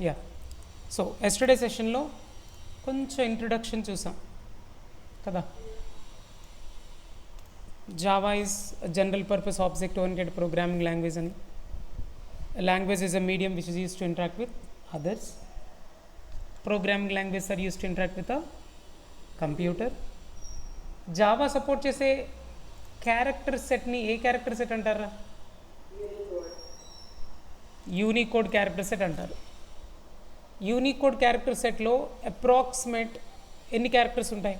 Yeah so yesterday సెషన్లో కొంచెం introduction చూసాం కదా. Java is general purpose object oriented programming language అని. Language is a medium which is use to interact with others. Programming language are use to interact with a computer. Java support చేసే character సెట్ని ఏ character set అంటారా? Unicode character set అంటారు. Unicode character సెట్లో approximate ఎన్ని characters ఉంటాయి?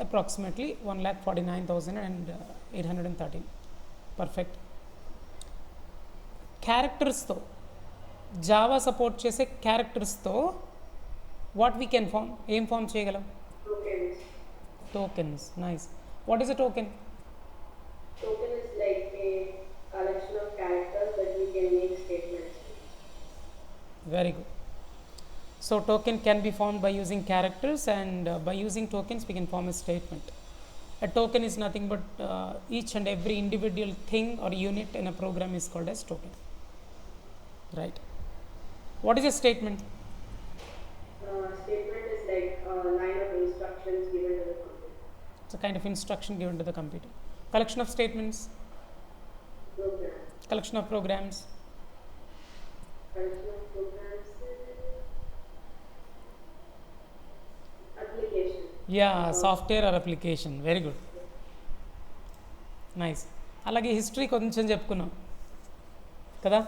Approximately 1,49,813. Perfect. క్యారెక్టర్స్తో Java support చేసే క్యారెక్టర్స్తో వాట్ వీ కెన్ ఫామ్, ఏం ఫామ్ చేయగలం? Tokens. Nice. What is a token? Token is like a collection of characters that we can make statements. Very good. So token can be formed by using characters, and by using tokens we can form a statement. A token is nothing but each and every individual thing or unit in a program is called as token. Right. What is a statement? Statement is like a line of instructions given to the computer. It's a kind of instruction given to the computer. Collection of statements. Program. Collection of programs. Collection of programs. Application. Yeah, software or application. Very good. Nice. అలాగే history కొంచెం చెప్పుకున్నాం కదా.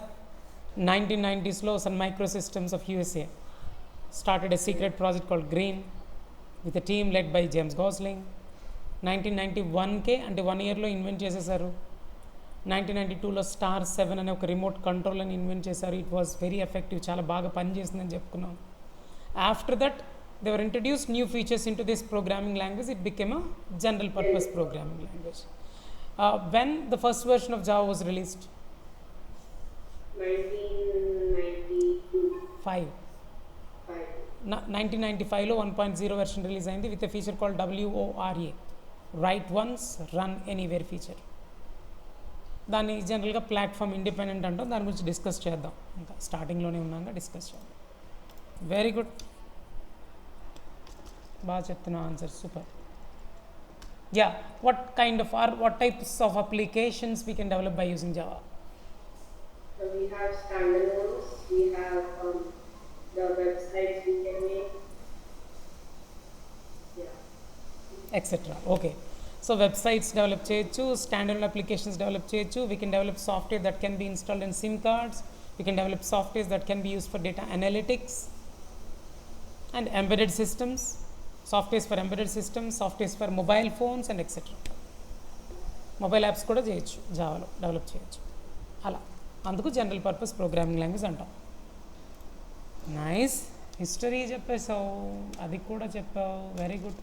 1990s Sun Microsystems of USA started a secret project called Green with a team led by James Gosling. 1991 అంటే 1 yearలో invent చేసేసారు. 1992లో star 7 అనే ఒక remote control అని invent చేశారు. ఇట్ వాస్ వెరీ ఎఫెక్టివ్, చాలా బాగా పనిచేసిందని చెప్పుకున్నాం. After that they were introduce new features in to this programming language. It became a general purpose programming language. When the first version of Java was released? 1995లో 1.0 version release అయింది with a feature called WORA, write once run anywhere feature. దాన్ని జనరల్గా platform independent అంటాం. దాని గురించి discuss చేద్దాం, ఇంకా స్టార్టింగ్లోనే ఉన్నాక డిస్కస్ చేద్దాం. వెరీ గుడ్, బాగా చెప్తున్నా answer, super. Yeah, what types of applications we can develop by using Java? So we have standalones, we have the websites we can make, etc. Okay, so websites develop చేయొచ్చు, standalone applications develop చేయొచ్చు. We can develop software that can be installed in SIM cards. We can develop softwares that can be used for data analytics and embedded systems, softwares for embedded systems, softwares for mobile phones and etc. Mobile apps కూడా చేయొచ్చు, జావాలో develop చేయొచ్చు. అలా అందుకు general purpose programming language అంటాం. Nice. History చెప్పేసావు, అది కూడా చెప్పావు, very good.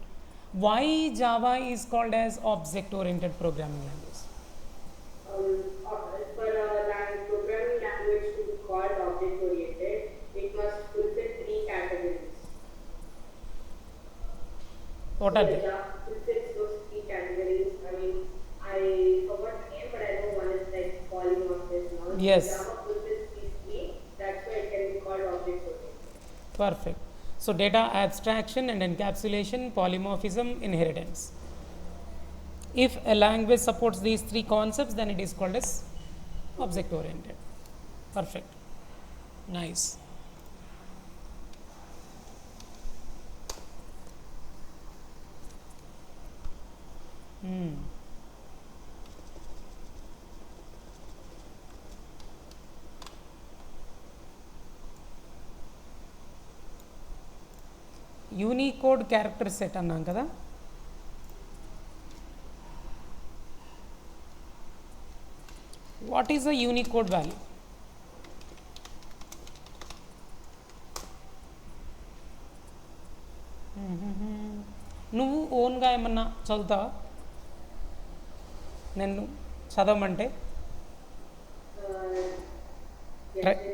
Why Java is called as object oriented programming language? For a programming language to be called object oriented, it must fulfill 3 categories. What are they? Java fulfills those 3 categories. I mean, I forgot the name, but I know one is like polymorphism. Yes. Java fulfills these 3. That's why it can be called object oriented. Perfect. So data abstraction and encapsulation, polymorphism, inheritance. If a language supports these 3 concepts, then it is called as object oriented. Perfect. Nice. Unicode character set అన్నాం కదా. What is a Unicode value? నువ్వు ఓన్గా ఏమన్నా చదువుతావా? నేను చదవమంటే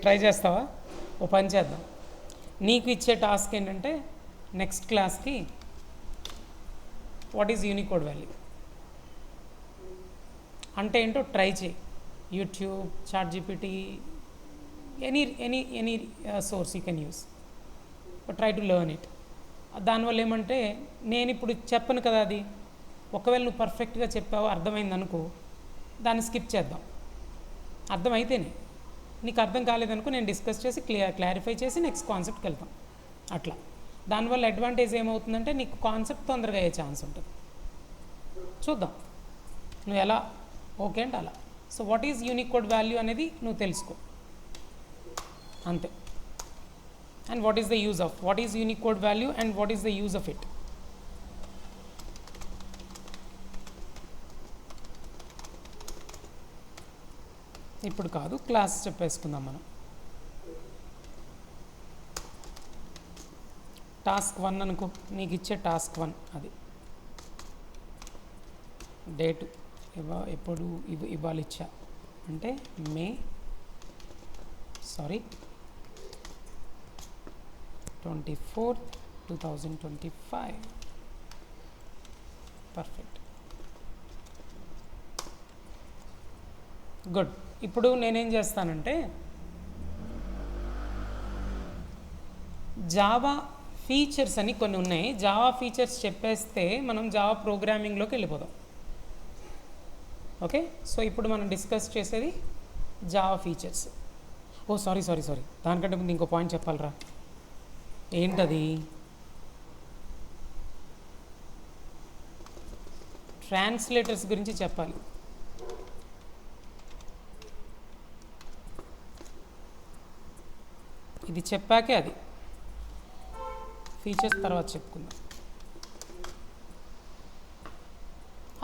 try చేస్తావా? ఓ పని చేద్దాం, నీకు ఇచ్చే టాస్క్ ఏంటంటే నెక్స్ట్ క్లాస్కి వాట్ ఈజ్ యూనికోడ్ వాల్యూ అంటే ఏంటో ట్రై చేయి. YouTube, chat GPT, any source you can use, but try to learn it. దానివల్ల ఏమంటే నేను ఇప్పుడు చెప్పను కదా, అది ఒకవేళ నువ్వు పర్ఫెక్ట్గా చెప్పావు అర్థమైంది అనుకో, దాన్ని స్కిప్ చేద్దాం. అర్థమైతేనే, నీకు అర్థం కాలేదనుకో నేను డిస్కస్ చేసి క్లారిఫై చేసి నెక్స్ట్ కాన్సెప్ట్కి వెళ్తాం. అట్లా దానివల్ల అడ్వాంటేజ్ ఏమవుతుందంటే నీకు కాన్సెప్ట్ తొందరగా అయ్యే ఛాన్స్ ఉంటుంది. చూద్దాం నువ్వు ఎలా ఓకే అంటే అలా. So what is unique code value అనేది నువ్వు తెలుసుకో అంతే. And what is the use of, what is unique code value and what is the use of it. ఇప్పుడు కాదు, క్లాస్ చెప్పేసుకుందాం మనం. టాస్క్ 1 అనుకో, నీకు ఇచ్చే టాస్క్ 1 అది డేట్ ఎప్పుడు ఇవ్వాలి ఇచ్చా అంటే మే 24, 2025. Perfect, good. ఇప్పుడు నేనేం చేస్తానంటే జావా ఫీచర్స్ అని కొన్ని ఉన్నాయి, జావా ఫీచర్స్ చెప్పేస్తే మనం జావా ప్రోగ్రామింగ్లోకి వెళ్ళిపోదాం. ఓకే, సో ఇప్పుడు మనం డిస్కస్ చేసేది జావా ఫీచర్స్. ఓ సారీ, దానికంటే ముందు ఇంకో పాయింట్ చెప్పాలరా. ఏంటది? ట్రాన్స్లేటర్స్ గురించి చెప్పాలి. ఇది చెప్పాకే అది ఫీచర్స్ తర్వాత చెప్పుకుందాం.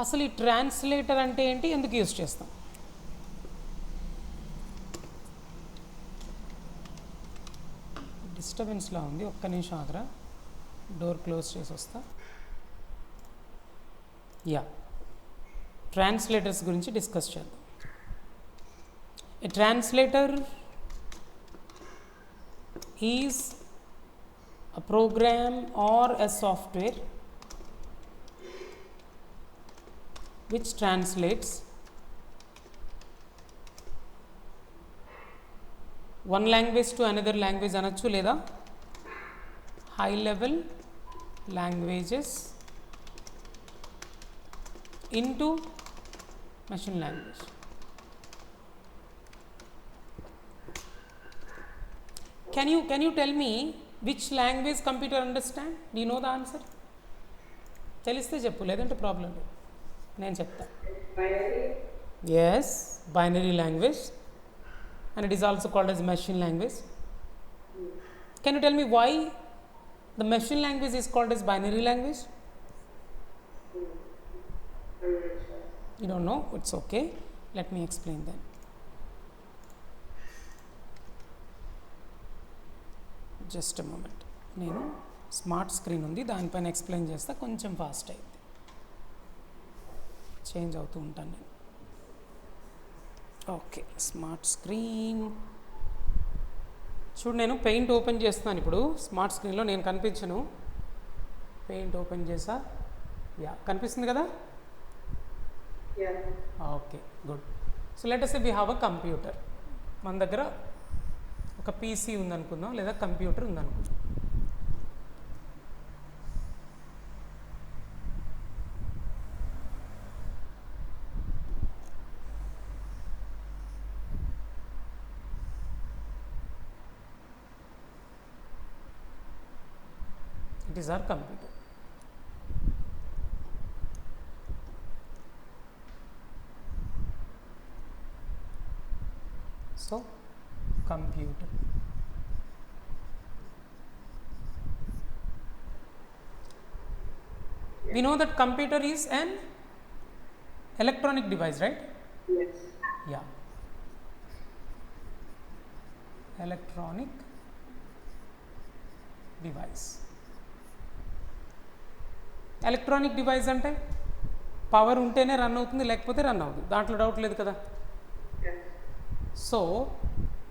అసలు ఈ ట్రాన్స్లేటర్ అంటే ఏంటి, ఎందుకు యూజ్ చేస్తాం? డిస్టర్బెన్స్లా ఉంది, ఒక్క నిమిషం ఆగరా, డోర్ క్లోజ్ చేసి వస్తా. యా, ట్రాన్స్లేటర్స్ గురించి డిస్కస్ చేద్దాం. ఏ translator is a program or a software which translates one language to another language అనొచ్చు, లేదా high level languages into machine language. Can you tell me which language computer understand? Do you know the answer? తెలిస్తే చెప్పు, లేదంటే problem లేదు, నేను చెప్తా. Binary. Yes, binary language, and it is also called as machine language. Can you tell me why the machine language is called as binary language? I'm not sure. You don't know? It's okay. Let me explain then. Just a moment, నేను smart screen ఉంది దానిపైన explain చేస్తా, కొంచెం fast అయింది, change అవుతూ ఉంటాను నేను. Okay, smart screen చూడు, నేను పెయింట్ ఓపెన్ చేస్తున్నాను ఇప్పుడు. స్మార్ట్ స్క్రీన్లో నేను కనిపించను, పెయింట్ ఓపెన్ చేసా. యా, కనిపిస్తుంది కదా? Yeah. Okay, good. So let us say we have a computer. మన దగ్గర ఒక పీసీ ఉందనుకుందాం, లేదా కంప్యూటర్ ఉందనుకుందాం. It is our computer. So computer. We know that computer is an electronic device, right? Yes. Yeah. Electronic device. Electronic device అంటే power ఉంటేనే run అవుతుంది, లేకపోతే రన్ అవుతుంది, దాంట్లో డౌట్ లేదు కదా. Yes. సో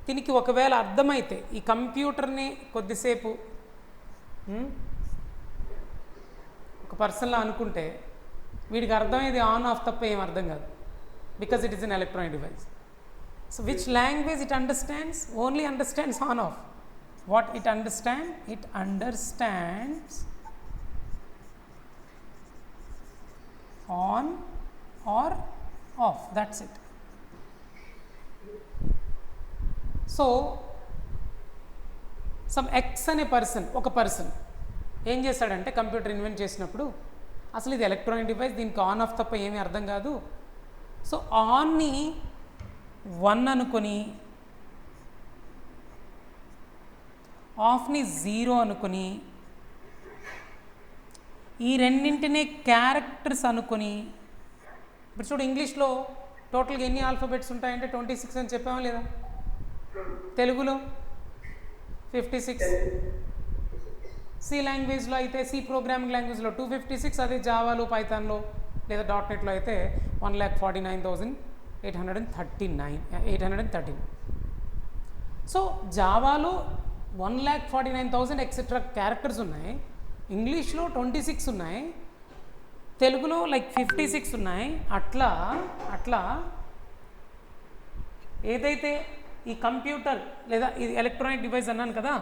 దీనికి ఒకవేళ అర్థమైతే, ఈ కంప్యూటర్ని కొద్దిసేపు ఒక పర్సన్లా అనుకుంటే వీడికి అర్థమయ్యేది ఆన్ ఆఫ్ తప్ప ఏం అర్థం కాదు, because it is an electronic device. So which language it understands? Only understands on off. What it understands? It understands on or off. That's it. So some X అనే ఒక పర్సన్ ఏం చేస్తాడంటే computer invent చేసినప్పుడు అసలు ఇది electronic device, దీనికి on off తప్ప ఏమీ అర్థం కాదు. సో ఆన్ని 1 అనుకొని ఆఫ్ని 0 అనుకొని ఈ రెండింటినే క్యారెక్టర్స్ అనుకొని, ఇప్పుడు చూడు ఇంగ్లీష్లో టోటల్గా ఎన్ని ఆల్ఫాబెట్స్ ఉంటాయంటే 26 అని చెప్పామా లేదా? తెలుగులో 56. సి లాంగ్వేజ్లో అయితే, సి ప్రోగ్రామింగ్ లాంగ్వేజ్లో 256, అదే జావాలో పైథాన్లో లేదా .NETలో అయితే 1,49,813. సో జావాలో 1,49,000 ఎక్సెట్రా క్యారెక్టర్స్ ఉన్నాయి, ఇంగ్లీష్లో 26 ఉన్నాయి, తెలుగులో లైక్ 56 ఉన్నాయి. అట్లా ఏదైతే ఈ కంప్యూటర్ లేదా ఇది ఎలక్ట్రానిక్ డివైస్ అన్నాను కదా,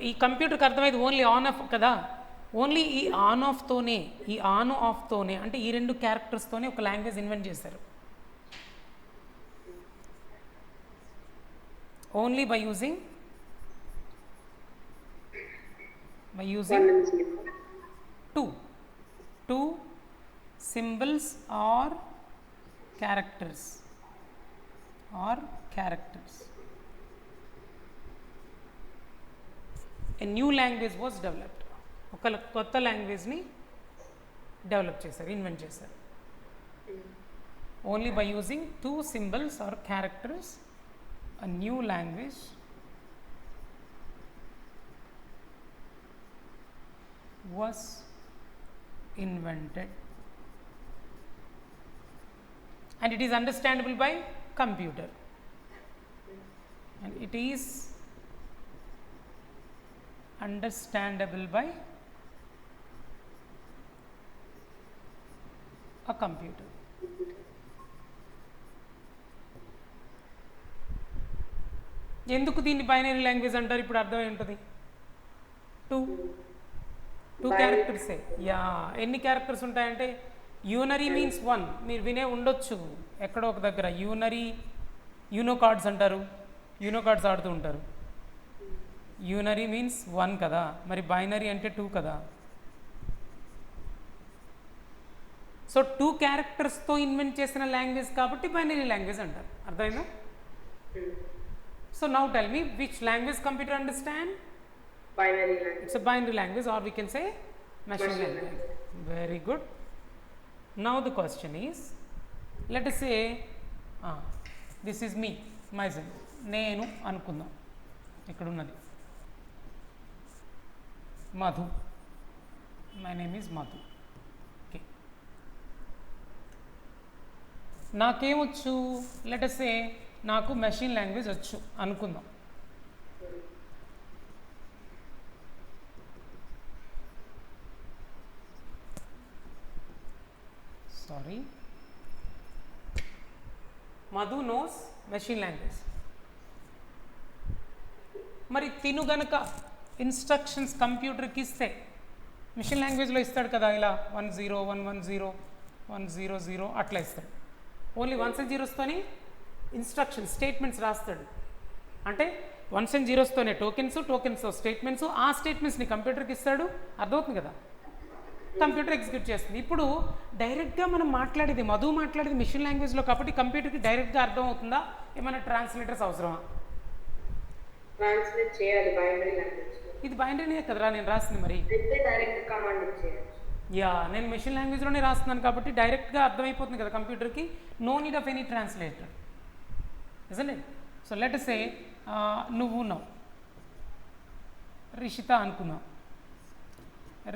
ఈ కంప్యూటర్కి అర్థమైంది ఓన్లీ ఆన్ ఆఫ్ కదా, ఓన్లీ ఈ ఆన్ ఆఫ్తోనే అంటే ఈ 2 క్యారెక్టర్స్తోనే ఒక లాంగ్వేజ్ ఇన్వెంట్ చేశారు. Only by using two symbols or characters. A new language was developed. ఒక కొత్త లాంగ్వేజ్ని డెవలప్ చేశారు, ఇన్వెంట్ చేశారు. Only by using 2 symbols or characters a new language was invented and it is understandable by computer, and it is understandable by a computer. ఎందుకు దీన్ని binary language అంటారు? ఇప్పుడు అర్థం ఏంటది? టూ క్యారెక్టర్సే. ఎన్ని క్యారెక్టర్స్ ఉంటాయంటే యూనరీ మీన్స్ 1. మీరు వినే ఉండొచ్చు ఎక్కడో ఒక దగ్గర, యూనో కార్డ్స్ అంటారు, యూనో కార్డ్స్ ఆడుతూ ఉంటారు. యూనరీ మీన్స్ 1 కదా, మరి బైనరీ అంటే 2 కదా. సో 2 క్యారెక్టర్స్తో ఇన్వెంట్ చేసిన లాంగ్వేజ్ కాబట్టి బైనరీ లాంగ్వేజ్ అంటారు. అర్థమైందా? So now tell me, which language computer understand? Binary language. It's a binary language, or we can say machine language. Very good. Now the question is, let us say this is me, myself. నేను అనుకుందాం, ఇక్కడ ఉన్నది Madhu. My name is Madhu. Okay, నాకేమొచ్చు? Let us say నాకు machine language వచ్చు అనుకుందాం. Sorry, Madhu knows machine language. మరి తిను గనక ఇన్స్ట్రక్షన్స్ కంప్యూటర్కి ఇస్తే మెషిన్ లాంగ్వేజ్లో ఇస్తాడు కదా, ఇలా 10110100 అట్లా ఇస్తాడు. Only 1s and 0s instruction statements రాస్తాడు. అంటే 1s and 0s tokens statements, ఆ స్టేట్మెంట్స్ని కంప్యూటర్కి ఇస్తాడు. అర్థమవుతుంది కదా, కంప్యూటర్ ఎగ్జిక్యూట్ చేస్తుంది. ఇప్పుడు డైరెక్ట్గా మనం మాట్లాడేది, మధు మాట్లాడేది మిషన్ లాంగ్వేజ్లో కాబట్టి కంప్యూటర్కి డైరెక్ట్గా అర్థం అవుతుందా? ఏమైనా ట్రాన్స్లేటర్స్ అవసరమా? ట్రాన్స్లేట్ చేయాలి బైనరీ లాంగ్వేజ్. ఇది బైనరీనే కదరా నేను రాసింది. మరి డైరెక్ట్ కమాండ్ చేయొచ్చు. నేను మెషిన్ లాంగ్వేజ్లోనే రాస్తున్నాను కాబట్టి డైరెక్ట్గా అర్థమైపోతుంది కదా కంప్యూటర్కి. No need of any translator, isn't it? So let us say నువ్వు ఉన్నావు, రిషిత అనుకుందాం.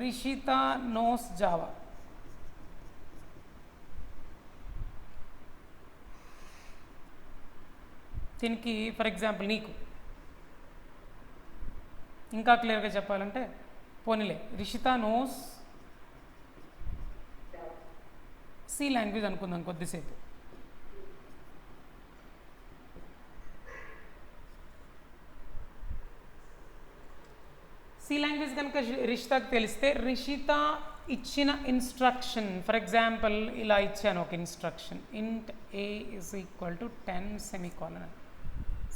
Rishita knows Java. దీనికి ఫర్ ఎగ్జాంపుల్ నీకు ఇంకా క్లియర్గా చెప్పాలంటే, పోనీలే రిషిత నోస్ సి లాంగ్వేజ్ అనుకుందాం కొద్దిసేపు. సి లాంగ్వేజ్ కనుక రిషితాకి తెలిస్తే రిషిత ఇచ్చిన ఇన్స్ట్రక్షన్, ఫర్ ఎగ్జాంపుల్ ఇలా ఇచ్చాను ఒక instruction, int A is equal to 10 semicolon.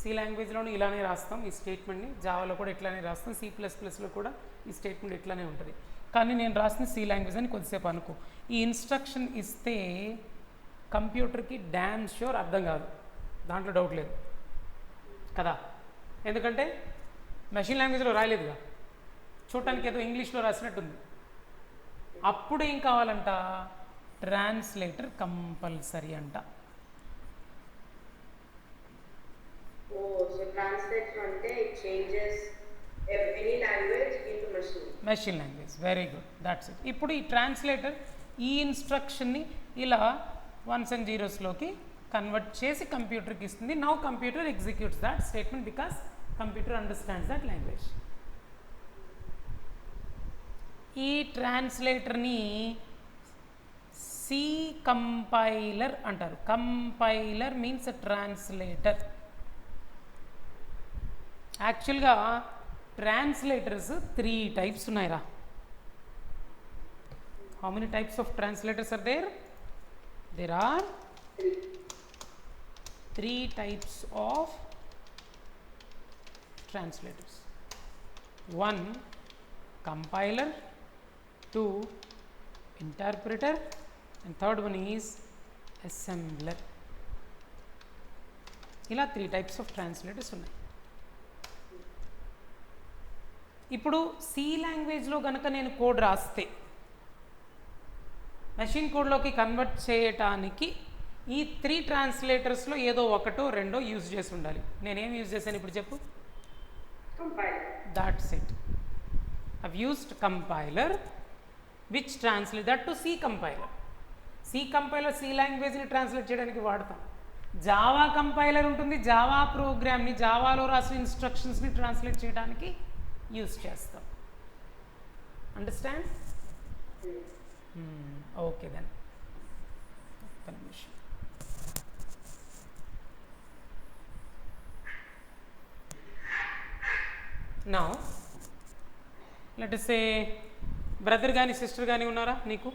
C లాంగ్వేజ్లోనూ ఇలానే రాస్తాం ఈ స్టేట్మెంట్ని, జావాలో కూడా ఇట్లానే రాస్తాం, C++లో కూడా ఈ స్టేట్మెంట్ ఇట్లానే ఉంటుంది. కానీ నేను రాసిన సి లాంగ్వేజ్ అని కొద్దిసేపు అనుకో. ఈ ఇన్స్ట్రక్షన్ ఇస్తే కంప్యూటర్కి డ్యామ్ ష్యూర్ అర్థం కాదు, దాంట్లో డౌట్ లేదు కదా, ఎందుకంటే మెషిన్ లాంగ్వేజ్లో రాయలేదుగా, చూడటానికి ఏదో ఇంగ్లీష్లో రాసినట్టుంది. అప్పుడు ఏం కావాలంట, ట్రాన్స్లేటర్ కంపల్సరీ అంట. So translation అంటే it changes any language into machine. Machine language, very good, that's it. ఇప్పుడు ఈ ట్రాన్స్లేటర్ ఈ ఇన్స్ట్రక్షన్ని ఇలా 1s and 0s కన్వర్ట్ చేసి కంప్యూటర్కి ఇస్తుంది. Now computer executes that statement because computer understands that language. ఈ ట్రాన్స్లేటర్ని సి కంపైలర్ అంటారు. Compiler means translator. యాక్చువల్గా ట్రాన్స్లేటర్స్ 3 types ఉన్నాయిరా. How many types of translators are there? There are 3 types of translators. 1 compiler, 2 interpreter, and third one is assembler. ఇలా 3 types of translators ఉన్నాయి. ఇప్పుడు C లాంగ్వేజ్లో కనుక నేను కోడ్ రాస్తే మెషిన్ కోడ్లోకి కన్వర్ట్ చేయటానికి ఈ 3 ట్రాన్స్లేటర్స్లో ఏదో ఒకటో రెండో యూజ్ చేసి ఉండాలి. నేనేం యూజ్ చేశాను ఇప్పుడు చెప్పు? Compiler. That's it. I've used compiler which translate that to C compiler. C compiler C లాంగ్వేజ్ని ట్రాన్స్లేట్ చేయడానికి వాడతాం. జావా కంపైలర్ ఉంటుంది, జావా ప్రోగ్రామ్ని, జావాలో రాసిన ఇన్స్ట్రక్షన్స్ని ట్రాన్స్లేట్ చేయడానికి యూజ్ చేస్తాం. అండర్స్టాండ్? ఓకే దెన్, ఒక్క నిమిషం. Now let us say brother కానీ సిస్టర్ కానీ ఉన్నారా నీకు?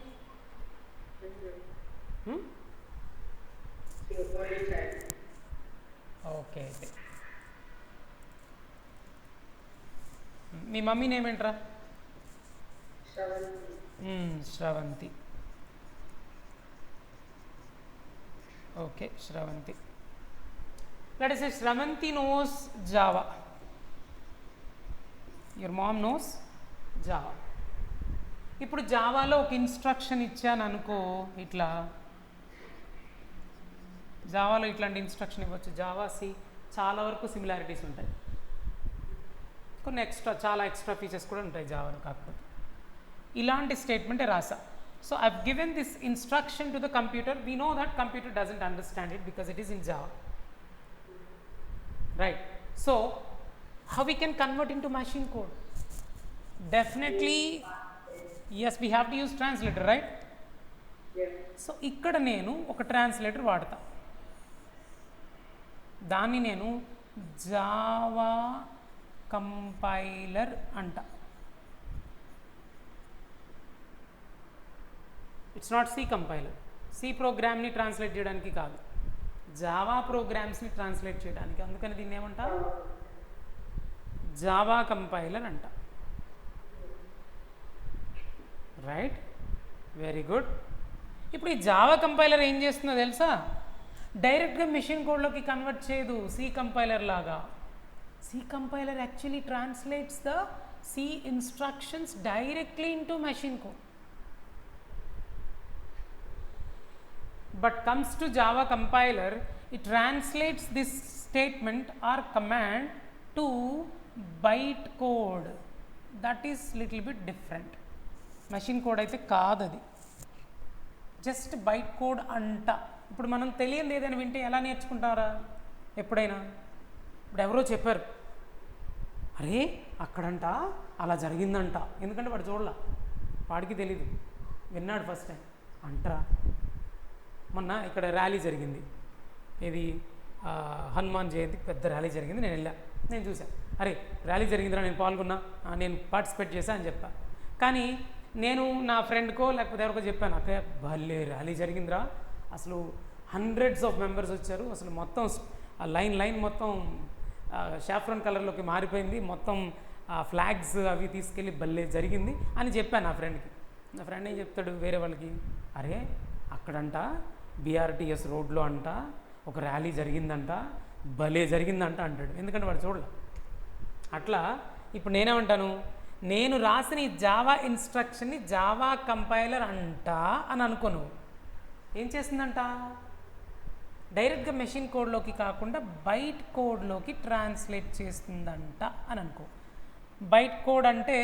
Only child. ఓకే, అయితే మీ మమ్మీ నేమ్ ఏంట్రా? Shravanti. Shravanti. Okay, Shravanti. Let us say Shravanti knows Java, your mom knows Java. ఇప్పుడు జావాలో ఒక ఇన్స్ట్రక్షన్ ఇచ్చాను అనుకో, ఇట్లా జావాలో ఇట్లాంటి ఇన్స్ట్రక్షన్ ఇవ్వచ్చు. జావా సి చాలా వరకు సిమిలారిటీస్ ఉంటాయి, కొన్ని చాలా ఎక్స్ట్రా ఫీచర్స్ కూడా ఉంటాయి జావాలో. కాకపోతే ఇలాంటి స్టేట్మెంటే రాసా. So I've given this instruction to the computer. We know that computer doesn't understand it because it is in Java, right? So how we can convert into machine code? Definitely yes, we have to use translator, right? Yes. So ఇక్కడ నేను ఒక translator వాడతా, దాన్ని నేను Java compiler అంట. It's not C compiler. C ప్రోగ్రామ్ని translate చేయడానికి కాదు, జావా ప్రోగ్రామ్స్ని ట్రాన్స్లేట్ చేయడానికి. అందుకని దీన్ని ఏమంటా? జావా కంపైలర్ అంట. Right, very good. ఇప్పుడు ఈ జావా కంపైలర్ ఏం చేస్తుందో తెలుసా? డైరెక్ట్గా మెషిన్ కోడ్లోకి కన్వర్ట్ చేయదు సి కంపైలర్ లాగా. C compiler actually translates the C instructions directly into machine code. But comes to Java compiler, it translates this statement or command to byte code. That is little bit different. Machine code అయితే కాదు అది, just byte code అంట. ఇప్పుడు మనం తెలియదు ఏదైనా వింటే ఎలా నేర్చుకుంటారా? ఎప్పుడైనా ఇప్పుడు ఎవరో చెప్పారు, అరే అక్కడంట అలా జరిగిందంట, ఎందుకంటే వాడు చూడలా, వాడికి తెలీదు, విన్నాడు ఫస్ట్ టైం అంటరా. మొన్న ఇక్కడ ర్యాలీ జరిగింది, ఇది హనుమాన్ జయంతికి పెద్ద ర్యాలీ జరిగింది, నేను వెళ్ళా. నేను చూసాను, అరే ర్యాలీ జరిగిందిరా, నేను పాల్గొన్నా, నేను పార్టిసిపేట్ చేశా అని చెప్పా. కానీ నేను నా ఫ్రెండ్కో లేకపోతే ఎవరికో చెప్పాను, అక్కడ భలే ర్యాలీ జరిగిందిరా, అసలు హండ్రెడ్స్ ఆఫ్ మెంబర్స్ వచ్చారు, అసలు మొత్తం లైన్ మొత్తం షాఫ్రాన్ కలర్లోకి మారిపోయింది, మొత్తం ఫ్లాగ్స్ అవి తీసుకెళ్ళి భలే జరిగింది అని చెప్పాను నా ఫ్రెండ్కి. నా ఫ్రెండ్ ఏం చెప్తాడు వేరే వాళ్ళకి, అరే అక్కడంట బీఆర్టీఎస్ రోడ్లో అంట ఒక ర్యాలీ జరిగిందంట, భలే జరిగిందంట అంటాడు, ఎందుకంటే వాడు చూడలే. అట్లా ఇప్పుడు నేనేమంటాను, నేను రాసిన ఈ జావా ఇన్స్ట్రక్షన్ని జావా కంపైలర్ అంట అని అనుకోను, ఏం చేస్తుందంట, డైరెక్ట్గా మెషిన్ కోడ్లోకి కాకుండా బైట్ కోడ్లోకి ట్రాన్స్లేట్ చేస్తుందంట అని అనుకో. బైట్ కోడ్ అంటే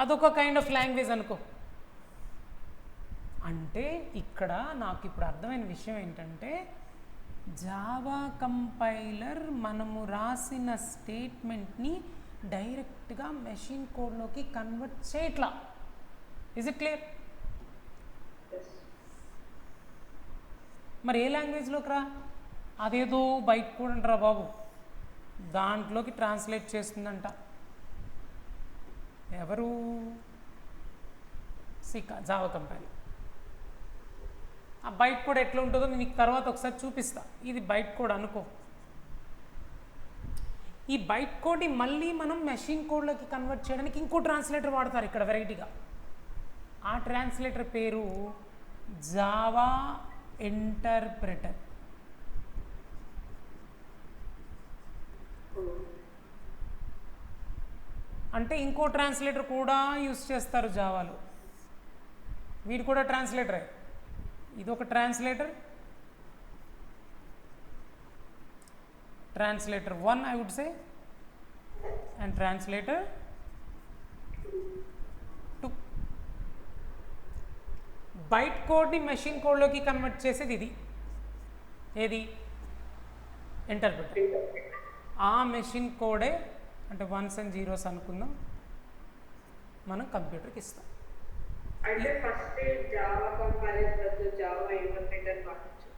అదొక కైండ్ ఆఫ్ లాంగ్వేజ్ అనుకో. అంటే ఇక్కడ నాకు ఇప్పుడు అర్థమైన విషయం ఏంటంటే, జావా కంపైలర్ మనము రాసిన స్టేట్మెంట్ని డైరెక్ట్గా మెషిన్ కోడ్లోకి కన్వర్ట్ చేయట్లా. Is it clear? మరి ఏ లాంగ్వేజ్లోకి రా, అదేదో బైట్ కోడ్ అంటారా బాబు, దాంట్లోకి ట్రాన్స్లేట్ చేస్తుందంట. ఎవరు? Java compiler. ఆ బైట్ కోడ్ ఎట్లా ఉంటుందో మీకు తర్వాత ఒకసారి చూపిస్తా, ఇది బైట్ కోడ్ అనుకో. ఈ బైట్ కోడ్ని మళ్ళీ మనం మెషిన్ కోడ్లోకి కన్వర్ట్ చేయడానికి ఇంకో ట్రాన్స్లేటర్ వాడతారు ఇక్కడ వెరైటీగా. ఆ ట్రాన్స్లేటర్ పేరు జావా ఇంటర్ప్రెటర్. అంటే ఇంకో ట్రాన్స్లేటర్ కూడా యూస్ చేస్తారు జావాలో, వీడు కూడా ట్రాన్స్లేటరే. ఇది ఒక translator, translator 1 I would say, and translator 2. Byte కోడ్ని మెషిన్ కోడ్లోకి కన్వర్ట్ చేసేది ఇది, ఏది? ఇంటర్ప్రిటర్. ఆ మెషిన్ కోడే అంటే 1s and 0s అనుకుందాం, మనం కంప్యూటర్కి ఇస్తాం. అంటే first Java compiler plus Java interpreter వాడచ్చు.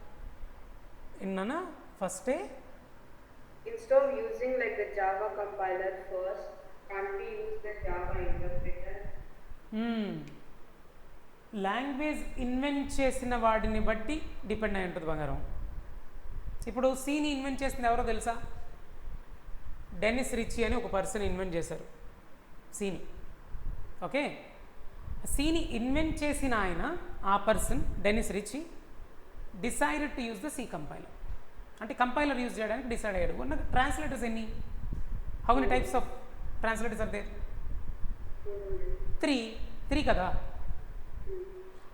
ఇన్నానా ఫస్టే? Instead of using like the Java compiler first, can't we use the Java interpreter? Language invent చేసిన వాడిని బట్టి డిపెండ్ అయి ఉంటుంది బంగారం. ఇప్పుడు సీని ఇన్వెంట్ చేసింది ఎవరో తెలుసా? డెనిస్ రిచీ అని ఒక పర్సన్ ఇన్వెంట్ చేశారు సీని. ఓకే, సీని ఇన్వెంట్ చేసిన ఆయన, ఆ person Dennis Ritchie, decided to use the C compiler. అంటే కంపైలర్ యూజ్ చేయడానికి డిసైడ్ అయ్యాడు. ఉన్న ట్రాన్స్లేటర్స్ ఎన్ని? How many types of translators are there? 3 కదా.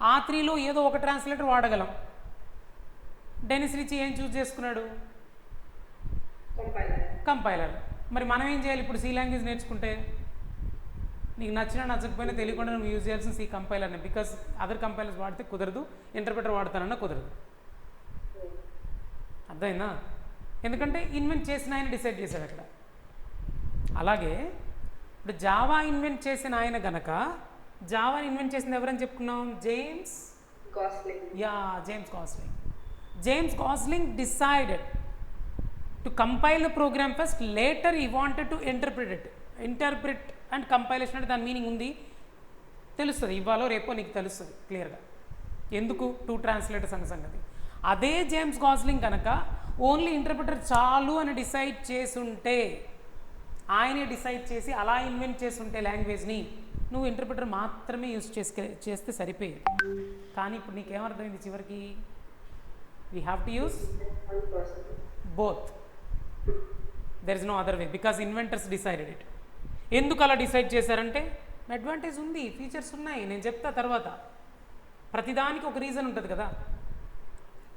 ఆ 3లో ఏదో ఒక ట్రాన్స్లేటర్ వాడగలం. డెనిస్ రిచీ ఏం చూస్ చేసుకున్నాడు? కంపైలర్. మరి మనం ఏం చేయాలి ఇప్పుడు? సి లాంగ్వేజ్ నేర్చుకుంటే నీకు నచ్చినా నచ్చకపోయినా తెలియకుండా నువ్వు యూజ్ చేయాల్సిన సి కంపైలర్ని. బికాస్ అదర్ కంపైలర్స్ వాడితే కుదరదు, ఇంటర్ప్రిటర్ వాడతానన్నా కుదరదు. అర్థమైందా? ఎందుకంటే ఇన్వెంట్ చేసిన ఆయన డిసైడ్ చేశాడు అక్కడ. అలాగే ఇప్పుడు జావా ఇన్వెంట్ చేసిన ఆయన గనక, జావా ఇన్వెంట్ చేసింది ఎవరని చెప్పుకున్నాం? James Gosling. James Gosling decided to compile the program first, later he wanted to interpret and compilation. అంటే దాని మీనింగ్ ఉంది, తెలుస్తుంది, ఇవాళ రేపో నీకు తెలుస్తుంది క్లియర్గా ఎందుకు 2 ట్రాన్స్లేటర్స్ అన్న సంగతి. అదే జేమ్స్ గాస్లింగ్ కనుక ఓన్లీ ఇంటర్ప్రిటర్ చాలు అని డిసైడ్ చేసుంటే, ఆయనే డిసైడ్ చేసి అలా ఇన్వెంట్ చేసుంటే లాంగ్వేజ్ని, నువ్వు ఇంటర్ప్రిటర్ మాత్రమే యూజ్ చేస్తే సరిపోయేది. కానీ ఇప్పుడు నీకేమర్థమైంది చివరికి? We have to use both. There is no other way, because inventors decided it. ఎందుకు అలా డిసైడ్ చేశారంటే అడ్వాంటేజ్ ఉంది, ఫీచర్స్ ఉన్నాయి, నేను చెప్తా తర్వాత. ప్రతిదానికి ఒక రీజన్ ఉంటుంది కదా.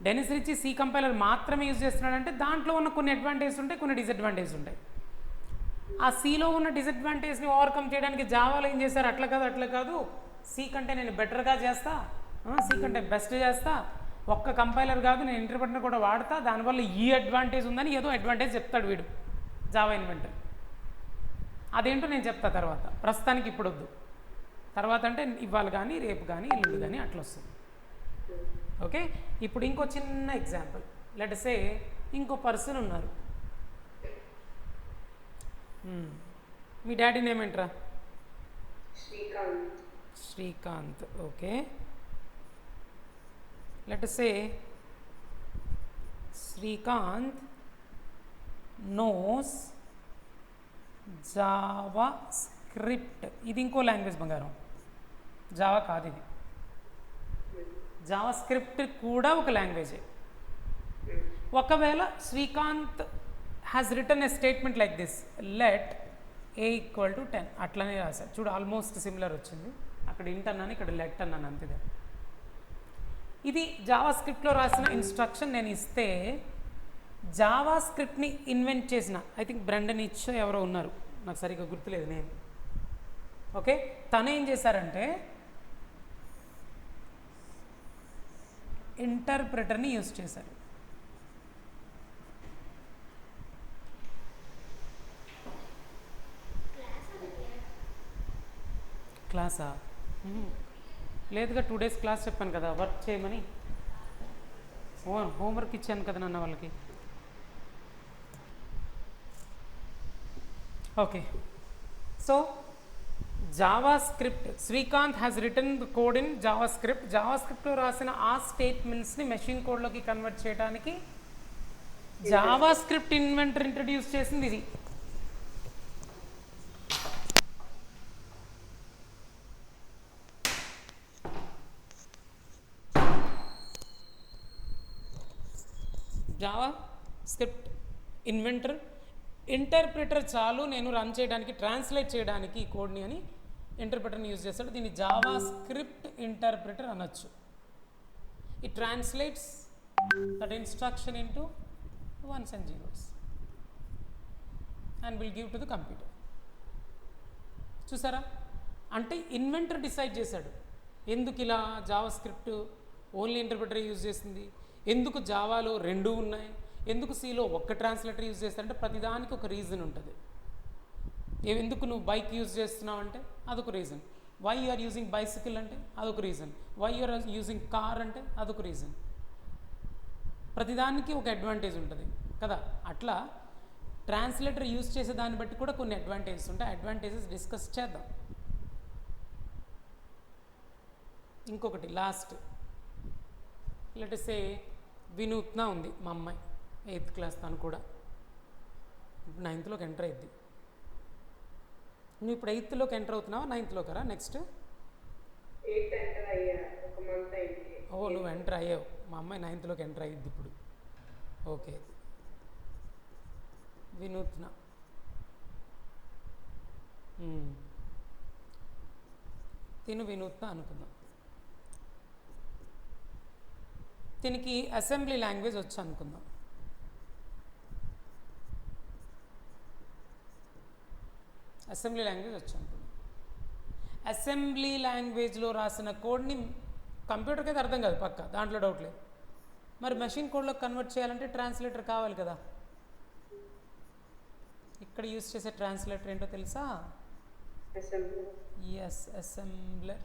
డెనిస్ రిచీ సి కంపైలర్ మాత్రమే యూజ్ చేస్తున్నాడంటే దాంట్లో ఉన్న కొన్ని అడ్వాంటేజ్ ఉంటాయి, కొన్ని డిసడ్వాంటేజ్ ఉంటాయి. ఆ సిలో ఉన్న డిసడ్వాంటేజ్ని ఓవర్కమ్ చేయడానికి జావాలో ఏం చేశారు? అట్లా కాదు, సి కంటే నేను బెటర్గా చేస్తా, సి కంటే బెస్ట్ చేస్తా, ఒక్క కంపైలర్ కాదు నేను ఇంటర్ప్రిటర్ కూడా వాడతా, దానివల్ల ఈ అడ్వాంటేజ్ ఉందని ఏదో అడ్వాంటేజ్ చెప్తాడు వీడు జావా ఇన్వెంటర్. అదేంటో నేను చెప్తా తర్వాత, ప్రస్తుతానికి ఇప్పుడు వద్దు. తర్వాత అంటే ఇవాళ కానీ రేపు కానీ ఎల్లుండి కానీ అట్లా వస్తుంది. ఓకే, ఇప్పుడు ఇంకో చిన్న ఎగ్జాంపుల్. లెట్ సే ఇంకో పర్సన్ ఉన్నారు, మీ డాడీ నేమ్ ఏంట్రా? Srikanth. Srikanth. Okay, let us say Srikanth knows JavaScript. ఇది ఇంకో లాంగ్వేజ్ బంగారం, జావా కాదు ఇది. జావా స్క్రిప్ట్ కూడా ఒక లాంగ్వేజే. ఒకవేళ Srikanth has return a statement like this, let A equal to 10, అట్లనే రాశారు చూడు, ఆల్మోస్ట్ సిమిలర్ వచ్చింది. అక్కడ ఇంట్ అన్నాను, ఇక్కడ లెట్ అన్నాను, అంతే. ఇది జావా స్క్రిప్ట్లో రాసిన ఇన్స్ట్రక్షన్. నేను ఇస్తే జావా స్క్రిప్ట్ని ఇన్వెంట్ చేసిన, ఐ థింక్ బ్రెండన్ ఇచ్ ఎవరో ఉన్నారు, నాకు సరిగ్గా గుర్తులేదు నేను. ఓకే, తను ఏం చేశారంటే ఇంటర్ప్రెటర్ని యూజ్ చేశారు. క్లాసా? లేదుగా, 2 days క్లాస్ చెప్పాను కదా, వర్క్ చేయమని. హోంవర్క్ ఇచ్చాను కదా నాన్న వాళ్ళకి. Okay, so JavaScript, Srikanth has written the code in JavaScript. Java స్క్రిప్ట్లో రాసిన ఆ స్టేట్మెంట్స్ని మెషిన్ కోడ్లోకి కన్వర్ట్ చేయడానికి జావా స్క్రిప్ట్ ఇన్వెంటర్ ఇంట్రడ్యూస్ చేసింది ఇది. జావా స్క్రిప్ట్ ఇన్వెంటర్, ఇంటర్ప్రిటర్ చాలు నేను రన్ చేయడానికి, ట్రాన్స్లేట్ చేయడానికి ఈ కోడ్ని అని ఇంటర్ప్రిటర్ని యూజ్ చేస్తాడు. దీన్ని జావా స్క్రిప్ట్ ఇంటర్ప్రిటర్ అనొచ్చు. It translates that instruction into once and zeros and will give to the computer. చూసారా, అంటే ఇన్వెంటర్ డిసైడ్ చేశాడు ఎందుకు ఇలా Java script only interpreter use చేసింది, ఎందుకు జావాలో 2 ఉన్నాయి, ఎందుకు సిలో ఒక్క ట్రాన్స్లేటర్ యూజ్ చేస్తారంటే ప్రతిదానికి ఒక రీజన్ ఉంటుంది. ఎందుకు నువ్వు బైక్ యూజ్ చేస్తున్నావు అంటే అదొక reason, why you are using bicycle అంటే అదొక reason, why you are using car అంటే అదొక రీజన్. ప్రతిదానికి ఒక అడ్వాంటేజ్ ఉంటుంది కదా. అట్లా ట్రాన్స్లేటర్ యూజ్ చేసే దాన్ని బట్టి కూడా కొన్ని అడ్వాంటేజెస్ ఉంటాయి. అడ్వాంటేజెస్ డిస్కస్ చేద్దాం. ఇంకొకటి లాస్ట్, లెట్ us say వినూత్న ఉంది మా అమ్మాయి, 8th క్లాస్, తను కూడా ఇప్పుడు 9th ఎంటర్ అయ్యిద్ది. నువ్వు ఇప్పుడు 8th ఎంటర్ అవుతున్నావా, 9th కదా నెక్స్ట్? 8th ఎంటర్ అయ్యా, ఒక మంత్ అయింది. ఓ, నువ్వు ఎంటర్ అయ్యావు, మా అమ్మాయి 9th ఎంటర్ అయ్యిద్ది ఇప్పుడు. ఓకే, వినూత్న. తిను వినూత్న అనుకుందాం. దీనికి అసెంబ్లీ లాంగ్వేజ్ వచ్చు అనుకుందాం. అసెంబ్లీ లాంగ్వేజ్ వచ్చు అనుకుందాం. అసెంబ్లీ లాంగ్వేజ్లో రాసిన కోడ్ని కంప్యూటర్కి అయితే అర్థం కాదు పక్క, దాంట్లో డౌట్ లేదు. మరి మెషిన్ కోడ్లో కన్వర్ట్ చేయాలంటే ట్రాన్స్లేటర్ కావాలి కదా. ఇక్కడ యూజ్ చేసే ట్రాన్స్లేటర్ ఏంటో తెలుసా? Yes, assembler.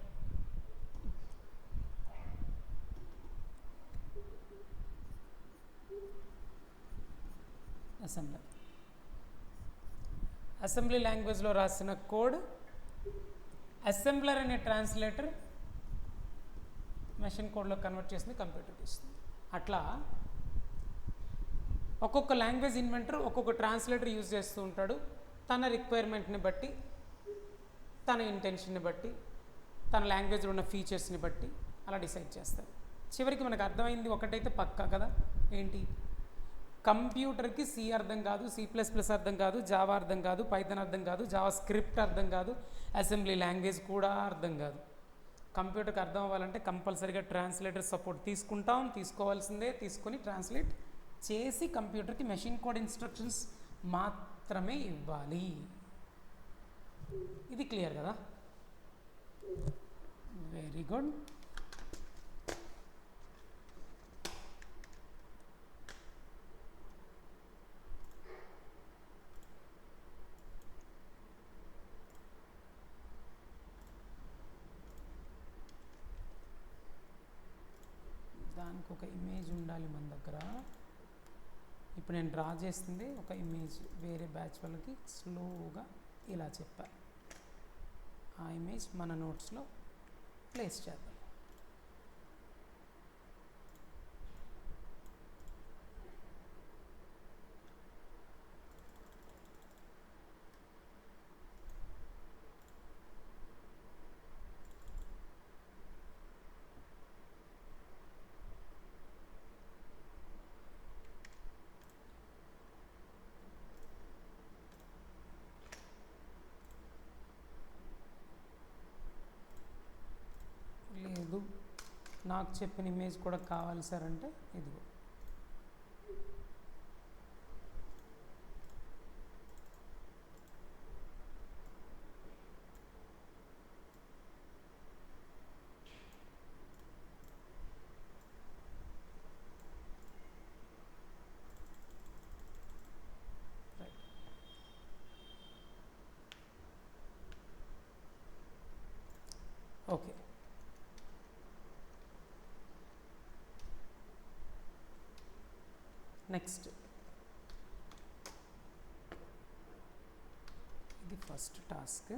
అసెంబ్లీ లాంగ్వేజ్లో రాసిన కోడ్ అసెంబ్లర్ అనే ట్రాన్స్లేటర్ మెషిన్ కోడ్లో కన్వర్ట్ చేసింది కంప్యూటర్కి ఇస్తుంది. అట్లా ఒక్కొక్క లాంగ్వేజ్ ఇన్వెంటర్ ఒక్కొక్క ట్రాన్స్లేటర్ యూజ్ చేస్తూ ఉంటాడు. తన రిక్వైర్మెంట్ని బట్టి, తన ఇంటెన్షన్ని బట్టి, తన లాంగ్వేజ్లో ఉన్న ఫీచర్స్ని బట్టి అలా డిసైడ్ చేస్తారు. చివరికి మనకు అర్థమైంది ఒకటైతే పక్కా కదా, ఏంటి? కంప్యూటర్కి సి అర్థం కాదు, C++ అర్థం కాదు, జావా అర్థం కాదు, పైథాన్ అర్థం కాదు, జావా స్క్రిప్ట్ అర్థం కాదు, అసెంబ్లీ లాంగ్వేజ్ కూడా అర్థం కాదు. కంప్యూటర్కి అర్థం అవ్వాలంటే కంపల్సరీగా ట్రాన్స్లేటర్ సపోర్ట్ తీసుకోవాల్సిందే. తీసుకొని ట్రాన్స్లేట్ చేసి కంప్యూటర్కి మెషిన్ కోడ్ ఇన్స్ట్రక్షన్స్ మాత్రమే ఇవ్వాలి. ఇది క్లియర్ కదా? Very good. దానికి ఒక ఇమేజ్ ఉండాలి మన దగ్గర. ఇప్పుడు నేను డ్రా చేస్తుంది ఒక ఇమేజ్ వేరే బ్యాచ్ వాళ్ళకి స్లోగా ఇలా చెప్పాను. ఆ ఇమేజ్ మన నోట్స్లో ప్లేస్ చేద్దాం. లేదు నాకు చెప్పిన ఇమేజ్ కూడా కావాలి సార్ అంటే ఇదిగో. ఓకే, నెక్స్ట్ ఇది ఫస్ట్ టాస్క్.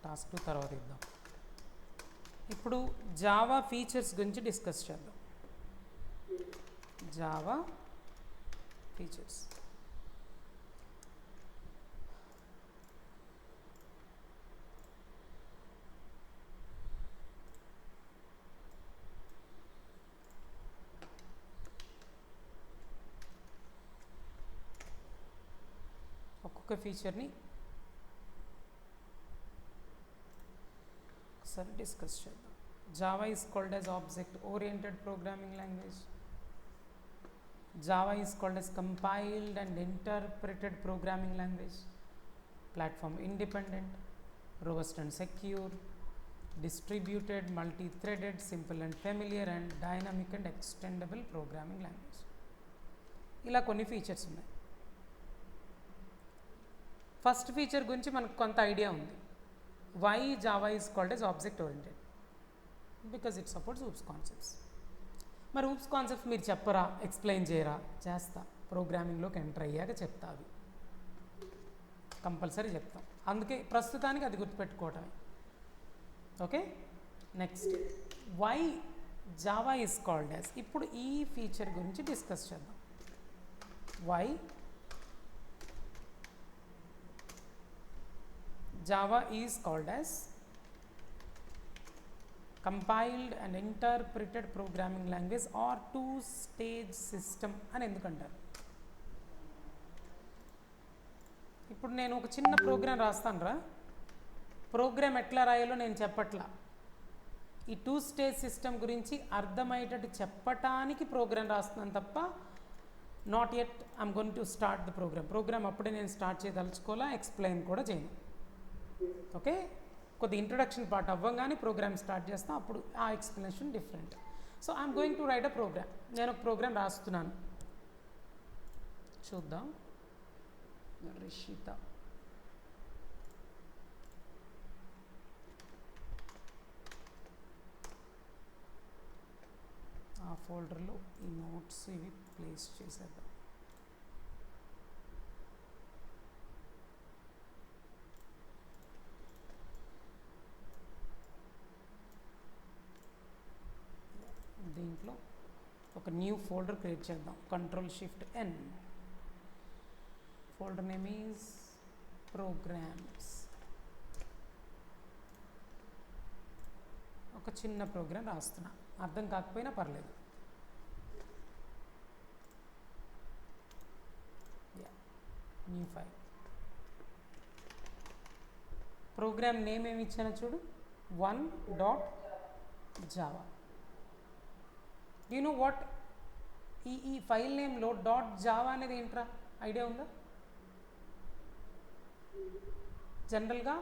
టాస్క్ 2 తర్వాత ఇద్దాం. ఇప్పుడు జావా ఫీచర్స్ గురించి డిస్కస్ చేద్దాం. Java features. ఒక్కొక్క ఫీచర్ని ఒకసారి డిస్కస్ చేద్దాం. Java is called as object oriented programming language. Java is called as compiled and interpreted programming language. Platform independent, robust and secure, distributed, multi-threaded, simple and familiar, and dynamic and extendable programming language. ఇలా కొన్ని features ఉన్నాయి. First feature గురించి మనకు కొంత idea ఉంది. Why Java is called as object oriented? Because it supports OOPs concepts. మరి OOPs concepts మీరు చెప్పరా, ఎక్స్ప్లెయిన్ చేయరా? చేస్తా. ప్రోగ్రామింగ్లోకి ఎంటర్ అయ్యాక చెప్తా. అవి కంపల్సరీ చెప్తాం. అందుకే ప్రస్తుతానికి అది గుర్తుపెట్టుకోవటమే. Okay, next why Java is called as. ఇప్పుడు ఈ ఫీచర్ గురించి డిస్కస్ చేద్దాం. Why Java is called as compiled and interpreted programming language or 2-stage system అని ఎందుకంటారు? ఇప్పుడు నేను ఒక చిన్న ప్రోగ్రామ్ రాస్తాను రా. ప్రోగ్రామ్ ఎట్లా రాయాలో నేను చెప్పట్లా. ఈ 2-stage సిస్టమ్ గురించి అర్థమయ్యేటట్టు చెప్పటానికి ప్రోగ్రామ్ రాస్తున్నాను తప్ప not yet I'm going to start the program అప్పుడే నేను స్టార్ట్ చేయదలుచుకోవాలా, ఎక్స్ప్లెయిన్ కూడా చేయను. ఓకే, కొద్ది ఇంట్రొడక్షన్ పార్ట్ అవ్వగానే ప్రోగ్రామ్ స్టార్ట్ చేస్తాం. అప్పుడు ఆ explanation different. So I'm going to write a program. నేను ఒక ప్రోగ్రామ్ రాస్తున్నాను, చూద్దాం. రిషిత ఆ ఫోల్డర్లో ఈ నోట్స్ ఇవి ప్లేస్ చేసేద్దాం. దీంట్లో ఒక న్యూ ఫోల్డర్ క్రియేట్ చేద్దాం. Ctrl+Shift+N. Folder name is programs. ఒక చిన్న ప్రోగ్రామ్ రాస్తున్నా, అర్థం కాకపోయినా పర్లేదు. New file. ప్రోగ్రామ్ నేమ్ ఏమి ఇచ్చానో చూడు, 1.java. యూ నో వాట్ ఈ ఫైల్ నేమ్లో .java అనేది ఏంట్రా, ఐడియా ఉందా? జనరల్గా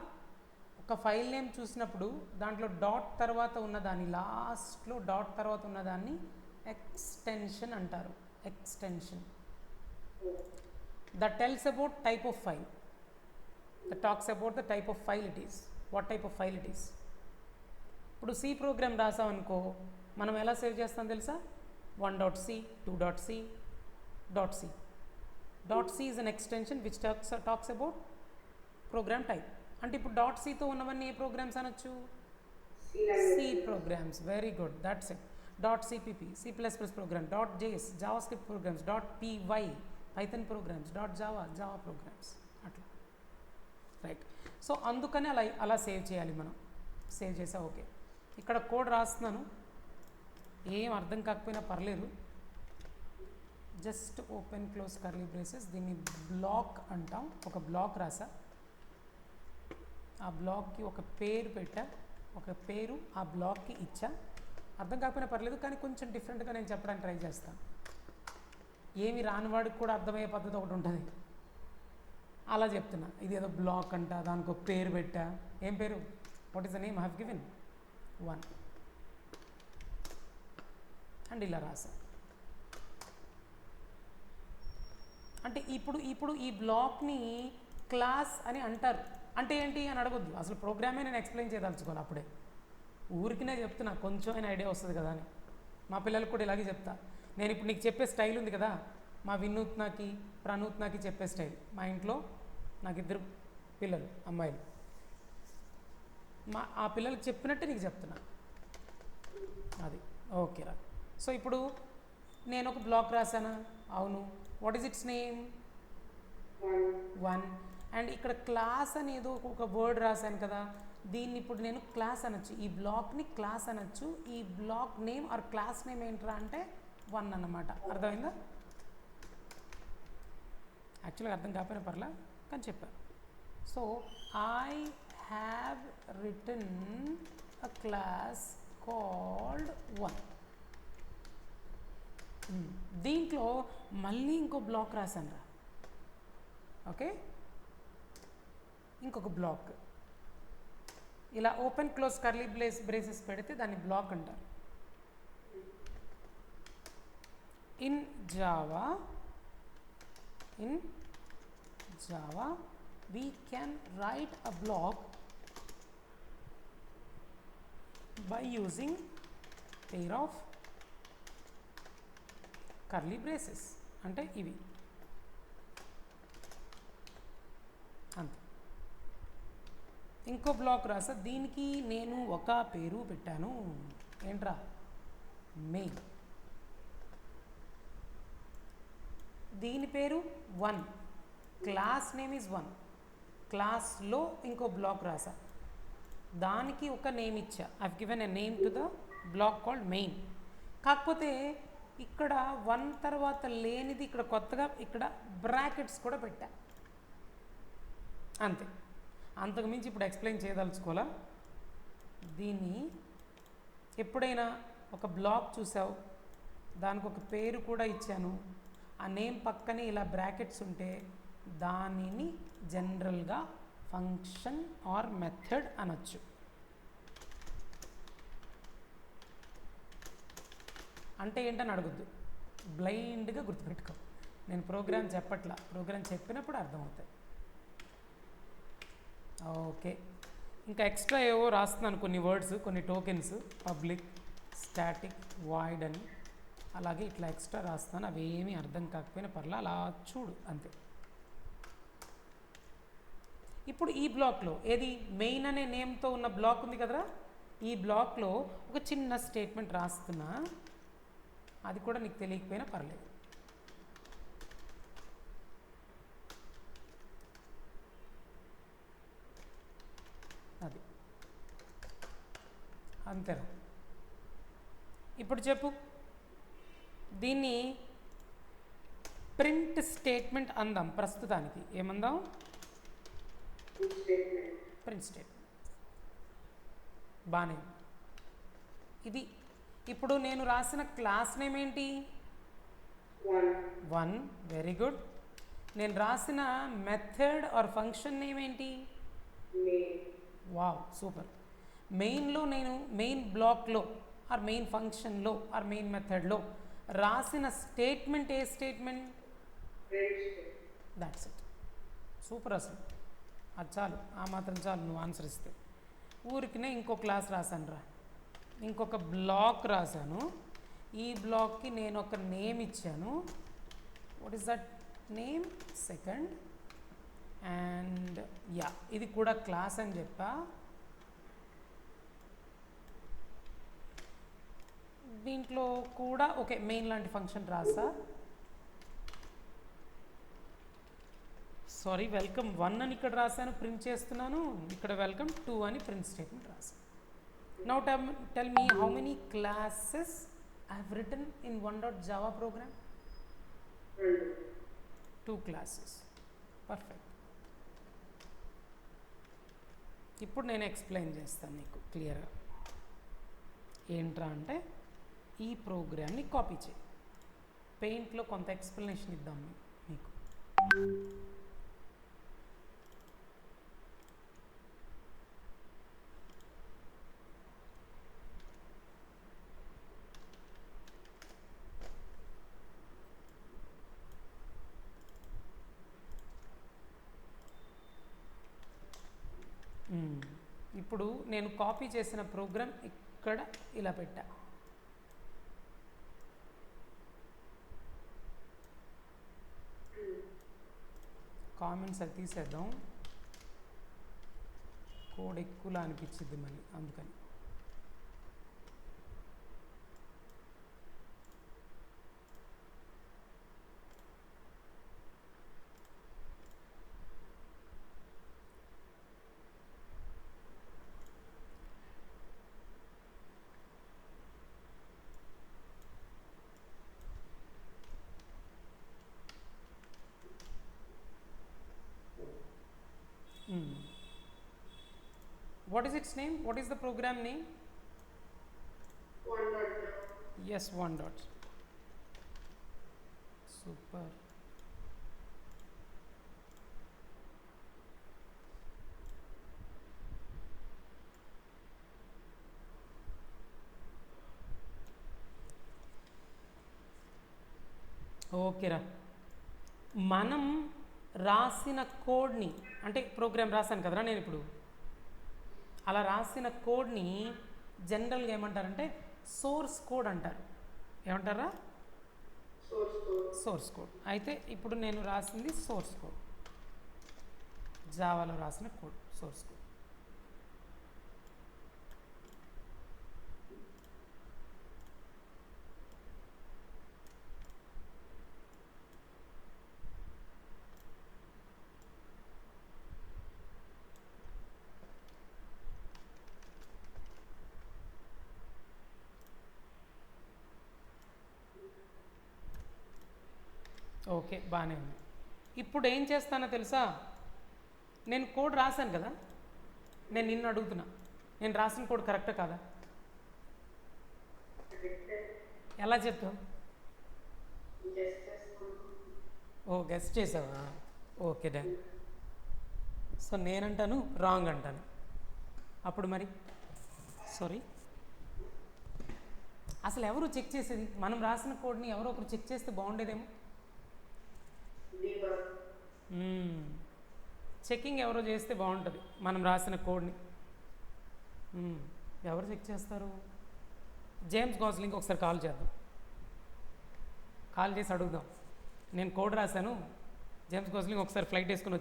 ఒక ఫైల్ నేమ్ చూసినప్పుడు దాంట్లో డాట్ తర్వాత ఉన్నదాన్ని, లాస్ట్లో డాట్ తర్వాత ఉన్నదాన్ని ఎక్స్టెన్షన్ అంటారు. Extension that tells about type of file, that talks about the type of file it is. What type of file it is. ఇప్పుడు సి ప్రోగ్రామ్ రాసామనుకో మనం ఎలా సేవ్ చేస్తాం తెలుసా? 1.c, 2.c, .c. .c is an extension which talks about program type. అంటే ఇప్పుడు .cతో ఉన్నవన్నీ ఏ ప్రోగ్రామ్స్ అనొచ్చు? C programs. Very good, that's it. .cpp, C++ program, .js, JavaScript programs, .py, Python programs, .java, Java programs, అట్లా. Right. So అందుకని అలా save చేయాలి మనం. సేవ్ చేసా ఓకే. ఇక్కడ కోడ్ రాస్తున్నాను, ఏం అర్థం కాకపోయినా పర్లేదు. Just open close curly braces, దీన్ని బ్లాక్ అంటాం. ఒక బ్లాక్ రాసా, ఆ బ్లాక్కి ఒక పేరు పెట్టా, ఒక పేరు ఆ బ్లాక్కి ఇచ్చా. అర్థం కాకపోయినా పర్లేదు, కానీ కొంచెం డిఫరెంట్గా నేను చెప్పడానికి ట్రై చేస్తాను. ఏమి రానివాడికి కూడా అర్థమయ్యే పద్ధతి ఒకటి ఉంటుంది, అలా చెప్తున్నా. ఇది ఏదో బ్లాక్ అంట, దానికి ఒక పేరు పెట్టా. ఏం పేరు? What is the name I have given? 1. And ఇలా రాసా. అంటే ఇప్పుడు ఈ బ్లాక్ని క్లాస్ అని అంటారు. అంటే ఏంటి అని అడగొద్దు, అసలు ప్రోగ్రామే నేను ఎక్స్ప్లెయిన్ చేయదలుచుకోవాలి. అప్పుడే ఊరికినే చెప్తున్నా, కొంచెం అయినా ఐడియా వస్తుంది కదా అని. మా పిల్లలకు కూడా ఇలాగే చెప్తా. నేను ఇప్పుడు నీకు చెప్పే స్టైల్ ఉంది కదా, మా వినూత్నకి ప్రణూత్నకి చెప్పే స్టైల్. మా ఇంట్లో నాకు 2 పిల్లలు, అమ్మాయిలు. ఆ పిల్లలకి చెప్పినట్టే నీకు చెప్తున్నా. అది ఓకేరా. సో ఇప్పుడు నేను ఒక బ్లాక్ రాశానా? అవును. What is its name? 1. And ఇక్కడ క్లాస్ అనేది ఒక వర్డ్ రాశాను కదా, దీన్ని ఇప్పుడు నేను క్లాస్ అనొచ్చు. ఈ బ్లాక్ని క్లాస్ అనొచ్చు. ఈ black name or class name ఏంట్రా అంటే 1 అన్నమాట. అర్థమైందా? యాక్చువల్గా అర్థం కాకపోయినా పర్లా, కానీ చెప్పా. So I have return a class called 1. దీంట్లో మళ్ళీ ఇంకో బ్లాక్ రాశాను రా. ఓకే, ఇంకొక బ్లాక్. ఇలా ఓపెన్ క్లోజ్ కర్లీ బ్రేసెస్ పెడితే దాన్ని బ్లాక్ అంటారు. In Java we can write a block by using pair of curly braces. అంటే ఇవి అంతే. ఇంకో బ్లాక్ రాసా, దీనికి నేను ఒక పేరు పెట్టాను. ఏంట్రా? మెయిన్. దీని పేరు 1. Class name is 1. క్లాస్లో ఇంకో బ్లాక్ రాసా, దానికి ఒక నేమ్ ఇచ్చా. I have given a name to the block called main. కాకపోతే ఇక్కడ 1 తర్వాత లేనిది ఇక్కడ కొత్తగా ఇక్కడ బ్రాకెట్స్ కూడా పెట్టా. అంతే, అంతకుమించి ఇప్పుడు ఎక్స్ప్లెయిన్ చేయదలుచుకోవాలా. దీన్ని ఎప్పుడైనా ఒక బ్లాక్ చూసావు, దానికి ఒక పేరు కూడా ఇచ్చాను, ఆ నేమ్ పక్కనే ఇలా బ్రాకెట్స్ ఉంటే దానిని జనరల్గా ఫంక్షన్ ఆర్ మెథడ్ అనొచ్చు. అంటే ఏంటని అడగొద్దు, బ్లైండ్గా గుర్తుపెట్టుకో. నేను ప్రోగ్రామ్ చెప్పట్లా, ప్రోగ్రామ్ చెప్పినప్పుడు అర్థమవుతాయి. ఓకే, ఇంకా ఎక్స్ట్రా ఏవో రాస్తున్నాను, కొన్ని వర్డ్స్, కొన్ని టోకెన్స్, పబ్లిక్, స్టాటిక్, వాయిడ్ అని. అలాగే ఇట్లా ఎక్స్ట్రా రాస్తాను. అవి ఏమీ అర్థం కాకపోయినా పర్లా, అలా చూడు అంతే. ఇప్పుడు ఈ బ్లాక్లో ఏది మెయిన్ అనే నేమ్తో ఉన్న బ్లాక్ ఉంది కదరా, ఈ బ్లాక్లో ఒక చిన్న స్టేట్మెంట్ రాస్తున్నా. అది కూడా నీకు తెలియకపోయినా పర్లేదు. అది అంతేరా. ఇప్పుడు చెప్పు, దీన్ని ప్రింట్ స్టేట్మెంట్ అందాం ప్రస్తుతానికి. ఏమందాం? Print statement. బానే. ఇది ఇప్పుడు నేను రాసిన క్లాస్ నేమ్ ఏంటి? 1. Very good. నేను రాసిన మెథడ్ ఆర్ ఫంక్షన్ నేమ్ ఏంటి? Wow, super. మెయిన్లో నేను మెయిన్ బ్లాక్లో ఆర్ మెయిన్ ఫంక్షన్లో ఆర్ మెయిన్ మెథడ్లో రాసిన స్టేట్మెంట్ ఏ స్టేట్మెంట్? That's it. సూపర్. అసలు అది చాలు, ఆ మాత్రం చాలు నువ్వు ఆన్సర్ ఇస్తే. ఊరికినే ఇంకో క్లాస్ రాశాను రా, ఇంకొక బ్లాక్ రాశాను. ఈ బ్లాక్కి నేను ఒక నేమ్ ఇచ్చాను. What is that name? Second. And yeah, ఇది కూడా క్లాస్ అని చెప్పా. దీంట్లో కూడా ఓకే మెయిన్ లాంటి ఫంక్షన్ రాసా. సారీ, వెల్కమ్ 1 అని ఇక్కడ రాశాను, ప్రింట్ చేస్తున్నాను. ఇక్కడ వెల్కమ్ 2 అని ప్రింట్ స్టేట్మెంట్ రాశాను. Now tell me how many classes I have written in 1.java program? 2 classes. Perfect. ఇప్పుడు నేను ఎక్స్ప్లెయిన్ చేస్తాను నీకు క్లియర్గా. ఏంట్రా అంటే ఈ ప్రోగ్రామ్ని కాపీ చేయి. పెయింట్లో కొంత ఎక్స్ప్లెనేషన్ ఇద్దాం మీకు. ఇప్పుడు నేను కాపీ చేసిన ప్రోగ్రామ్ ఇక్కడ ఇలా పెట్టా. కామెంట్స్ అది తీసేద్దాం, కోడ్ ఎక్కువలా అనిపించింది మళ్ళీ, అందుకని. What is its name? What is the program name? 1.0. Yes, 1 dot. Super. ఓకేరా, మనం రాసిన కోడ్ని, అంటే ప్రోగ్రామ్ రాశాను కదరా నేను ఇప్పుడు, అలా రాసిన కోడ్ని జనరల్గా ఏమంటారంటే సోర్స్ కోడ్ అంటారు. ఏమంటారా? Source code. అయితే ఇప్పుడు నేను రాసింది సోర్స్ కోడ్, జావాలో రాసిన కోడ్, సోర్స్ కోడ్. ఓకే, బాగానే ఉంది. ఇప్పుడు ఏం చేస్తానో తెలుసా? నేను కోడ్ రాశాను కదా, నేను నిన్ను అడుగుతున్నా, నేను రాసిన కోడ్ కరెక్టా కాదా? ఎలా చెప్తావు? ఓ, గెస్ట్ చేసావా? Okay done. సో నేనంటాను రాంగ్ అంటాను. అప్పుడు మరి సారీ, అసలు ఎవరు చెక్ చేసేది? మనం రాసిన కోడ్ని ఎవరో ఒకరు చెక్ చేస్తే బాగుండేదేమో. చెక్కింగ్ ఎవరో చేస్తే బాగుంటుంది మనం రాసిన కోడ్ని. ఎవరు చెక్ చేస్తారు? జేమ్స్ గాస్లింగ్ ఒకసారి కాల్ చేద్దాం, కాల్ చేసి అడుగుదాం, నేను కోడ్ రాశాను, జేమ్స్ గాస్లింగ్ ఒకసారి ఫ్లైట్ వేసుకుని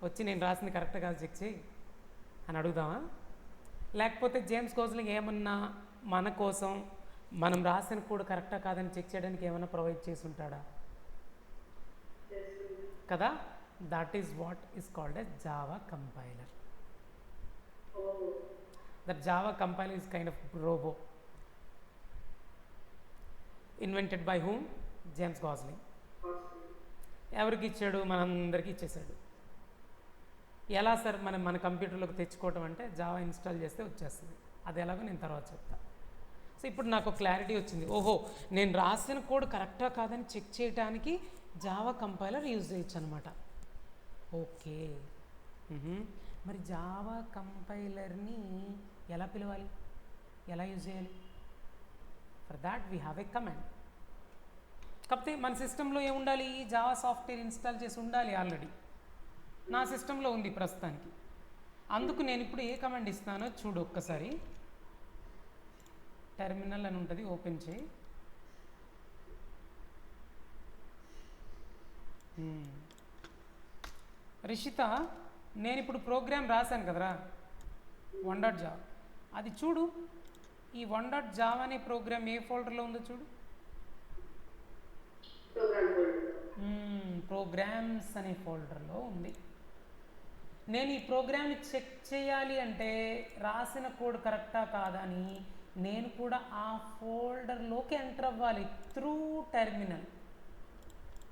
వచ్చి నేను రాసింది కరెక్ట్ కాదు చెక్ చేయి అని అడుగుదామా? లేకపోతే జేమ్స్ గాస్లింగ్ ఏమన్నా మన కోసం మనం రాసిన కోడ్ కరెక్టా కాదని చెక్ చేయడానికి ఏమైనా ప్రొవైడ్ చేసి ఉంటాడా? కదా, that is what is called a Java compiler. That Java compiler is kind of robo invented by whom? James Gosling. ఎవరికి ఇచ్చాడు? మనందరికీ ఇచ్చేసాడు. ఎలా సార్ మనం మన కంప్యూటర్లోకి తెచ్చుకోవటం అంటే జావా ఇన్స్టాల్ చేస్తే వచ్చేస్తుంది. అది ఎలాగో నేను తర్వాత చెప్తా. సో ఇప్పుడు నాకు క్లారిటీ వచ్చింది. ఓహో, నేను రాసిన కోడ్ కరెక్టా కాదని చెక్ చేయడానికి జావా కంపైలర్ యూజ్ చేయొచ్చు అనమాట. ఓకే, మరి జావా కంపైలర్ని ఎలా పిలవాలి, ఎలా యూజ్ చేయాలి? For that we have a command. కాకపోతే మన సిస్టంలో ఏముండాలి? జావా సాఫ్ట్వేర్ ఇన్స్టాల్ చేసి ఉండాలి. ఆల్రెడీ నా సిస్టంలో ఉంది ప్రస్తుతానికి. అందుకు నేను ఇప్పుడు ఏ కమాండ్ ఇస్తానో చూడు ఒక్కసారి. టెర్మినల్ అని ఉంటుంది, ఓపెన్ చేయి. రిషిత, నేను ఇప్పుడు ప్రోగ్రామ్ రాశాను కదరా, 1.java. అది చూడు, ఈ 1.java అనే ప్రోగ్రామ్ ఏ ఫోల్డర్లో ఉందో చూడు. ప్రోగ్రామ్స్ అనే ఫోల్డర్లో ఉంది. నేను ఈ ప్రోగ్రామ్ని చెక్ చేయాలి అంటే రాసిన కోడ్ కరెక్టా కాదా అని నేను కూడా ఆ ఫోల్డర్లోకి ఎంటర్ అవ్వాలి త్రూ టెర్మినల్.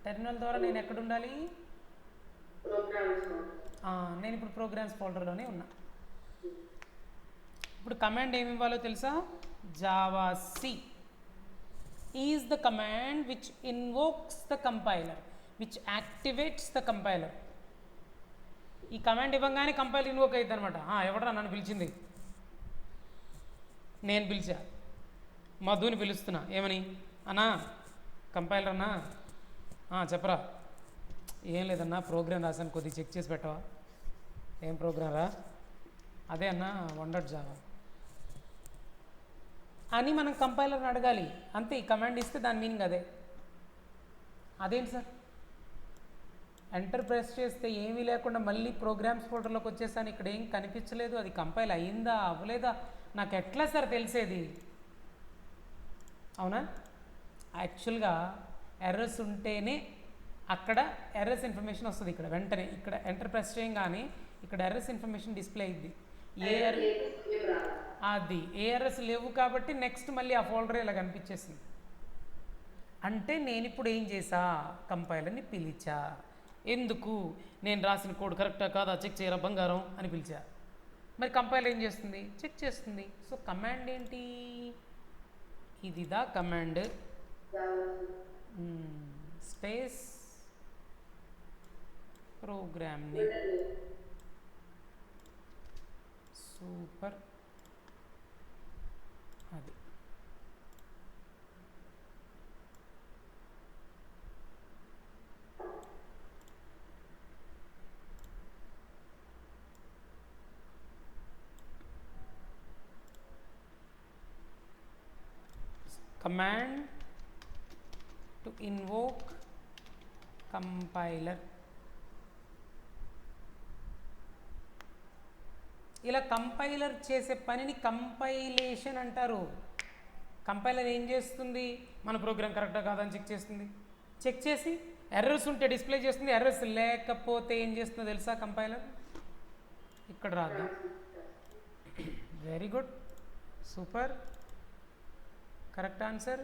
టెర్మినల్ ద్వారా నేను ఎక్కడ ఉండాలి? నేను ఇప్పుడు ప్రోగ్రామ్స్ ఫోల్డర్లోనే ఉన్నా. ఇప్పుడు కమాండ్ ఏమి ఇవ్వాలో తెలుసా? Javac is the command which invokes the compiler, which activates the compiler. ఈ కమాండ్ ఇవ్వగానే కంపైలర్ ఇన్వోక్ అవుతుంది అనమాట. ఎవడరా నన్ను పిలిచింది? నేను పిలిచా, మధుని పిలుస్తున్నా. ఏమని? అన్నా కంపైలర్ అన్నా, చెప్పరా. ఏం లేదన్నా, ప్రోగ్రామ్ రాశాను, కొద్దిగా చెక్ చేసి పెట్టవా? ఏం ప్రోగ్రామ్ రా? అదే అన్నా 1.java అని మనం కంపైలర్ని అడగాలి. అంతే, ఈ కమాండ్ ఇస్తే దాని మీనింగ్ అదే. అదేంటి సార్, ఎంటర్ ప్రెస్ చేస్తే ఏమీ లేకుండా మళ్ళీ ప్రోగ్రామ్స్ ఫోల్డర్లోకి వచ్చేసాను, ఇక్కడ ఏం కనిపించలేదు, అది కంపైల్ అయ్యిందా అవ్వలేదా నాకు ఎట్లా సార్ తెలిసేది? అవునా? యాక్చువల్గా ఎర్రర్స్ ఉంటేనే అక్కడ ఎర్రర్స్ ఇన్ఫర్మేషన్ వస్తుంది. ఇక్కడ వెంటనే ఇక్కడ ఎంటర్ ప్రెస్ చేయగానే ఇక్కడ ఎర్రర్స్ ఇన్ఫర్మేషన్ డిస్ప్లే అయ్యింది. అది ఎర్రర్స్ లేవు కాబట్టి నెక్స్ట్ మళ్ళీ ఆ ఫోల్డర్ ఇలా కనిపించేసింది. అంటే నేను ఇప్పుడు ఏం చేసా? కంపైలర్ని పిలిచా. ఎందుకు? నేను రాసిన కోడ్ కరెక్టా కాదా చెక్ చేయరా బంగారం అని పిలిచా. మరి కంపైలర్ ఏం చేస్తుంది? చెక్ చేస్తుంది. సో కమాండ్ ఏంటి? ఇదిదా కమాండ్. స్పేస్ ప్రోగ్రామ్ని సూపర్. అది command to invoke compiler. ఇలా కంపైలర్ చేసే పనిని కంపైలేషన్ అంటారు. కంపైలర్ ఏం చేస్తుంది? మన ప్రోగ్రామ్ కరెక్టా కాదని చెక్ చేస్తుంది. చెక్ చేసి ఎర్రర్స్ ఉంటే డిస్ప్లే చేస్తుంది, ఎర్రర్స్ లేకపోతే ఏం చేస్తుందో తెలుసా కంపైలర్? ఇక్కడ రాద్దాం. Very good, super, correct answer.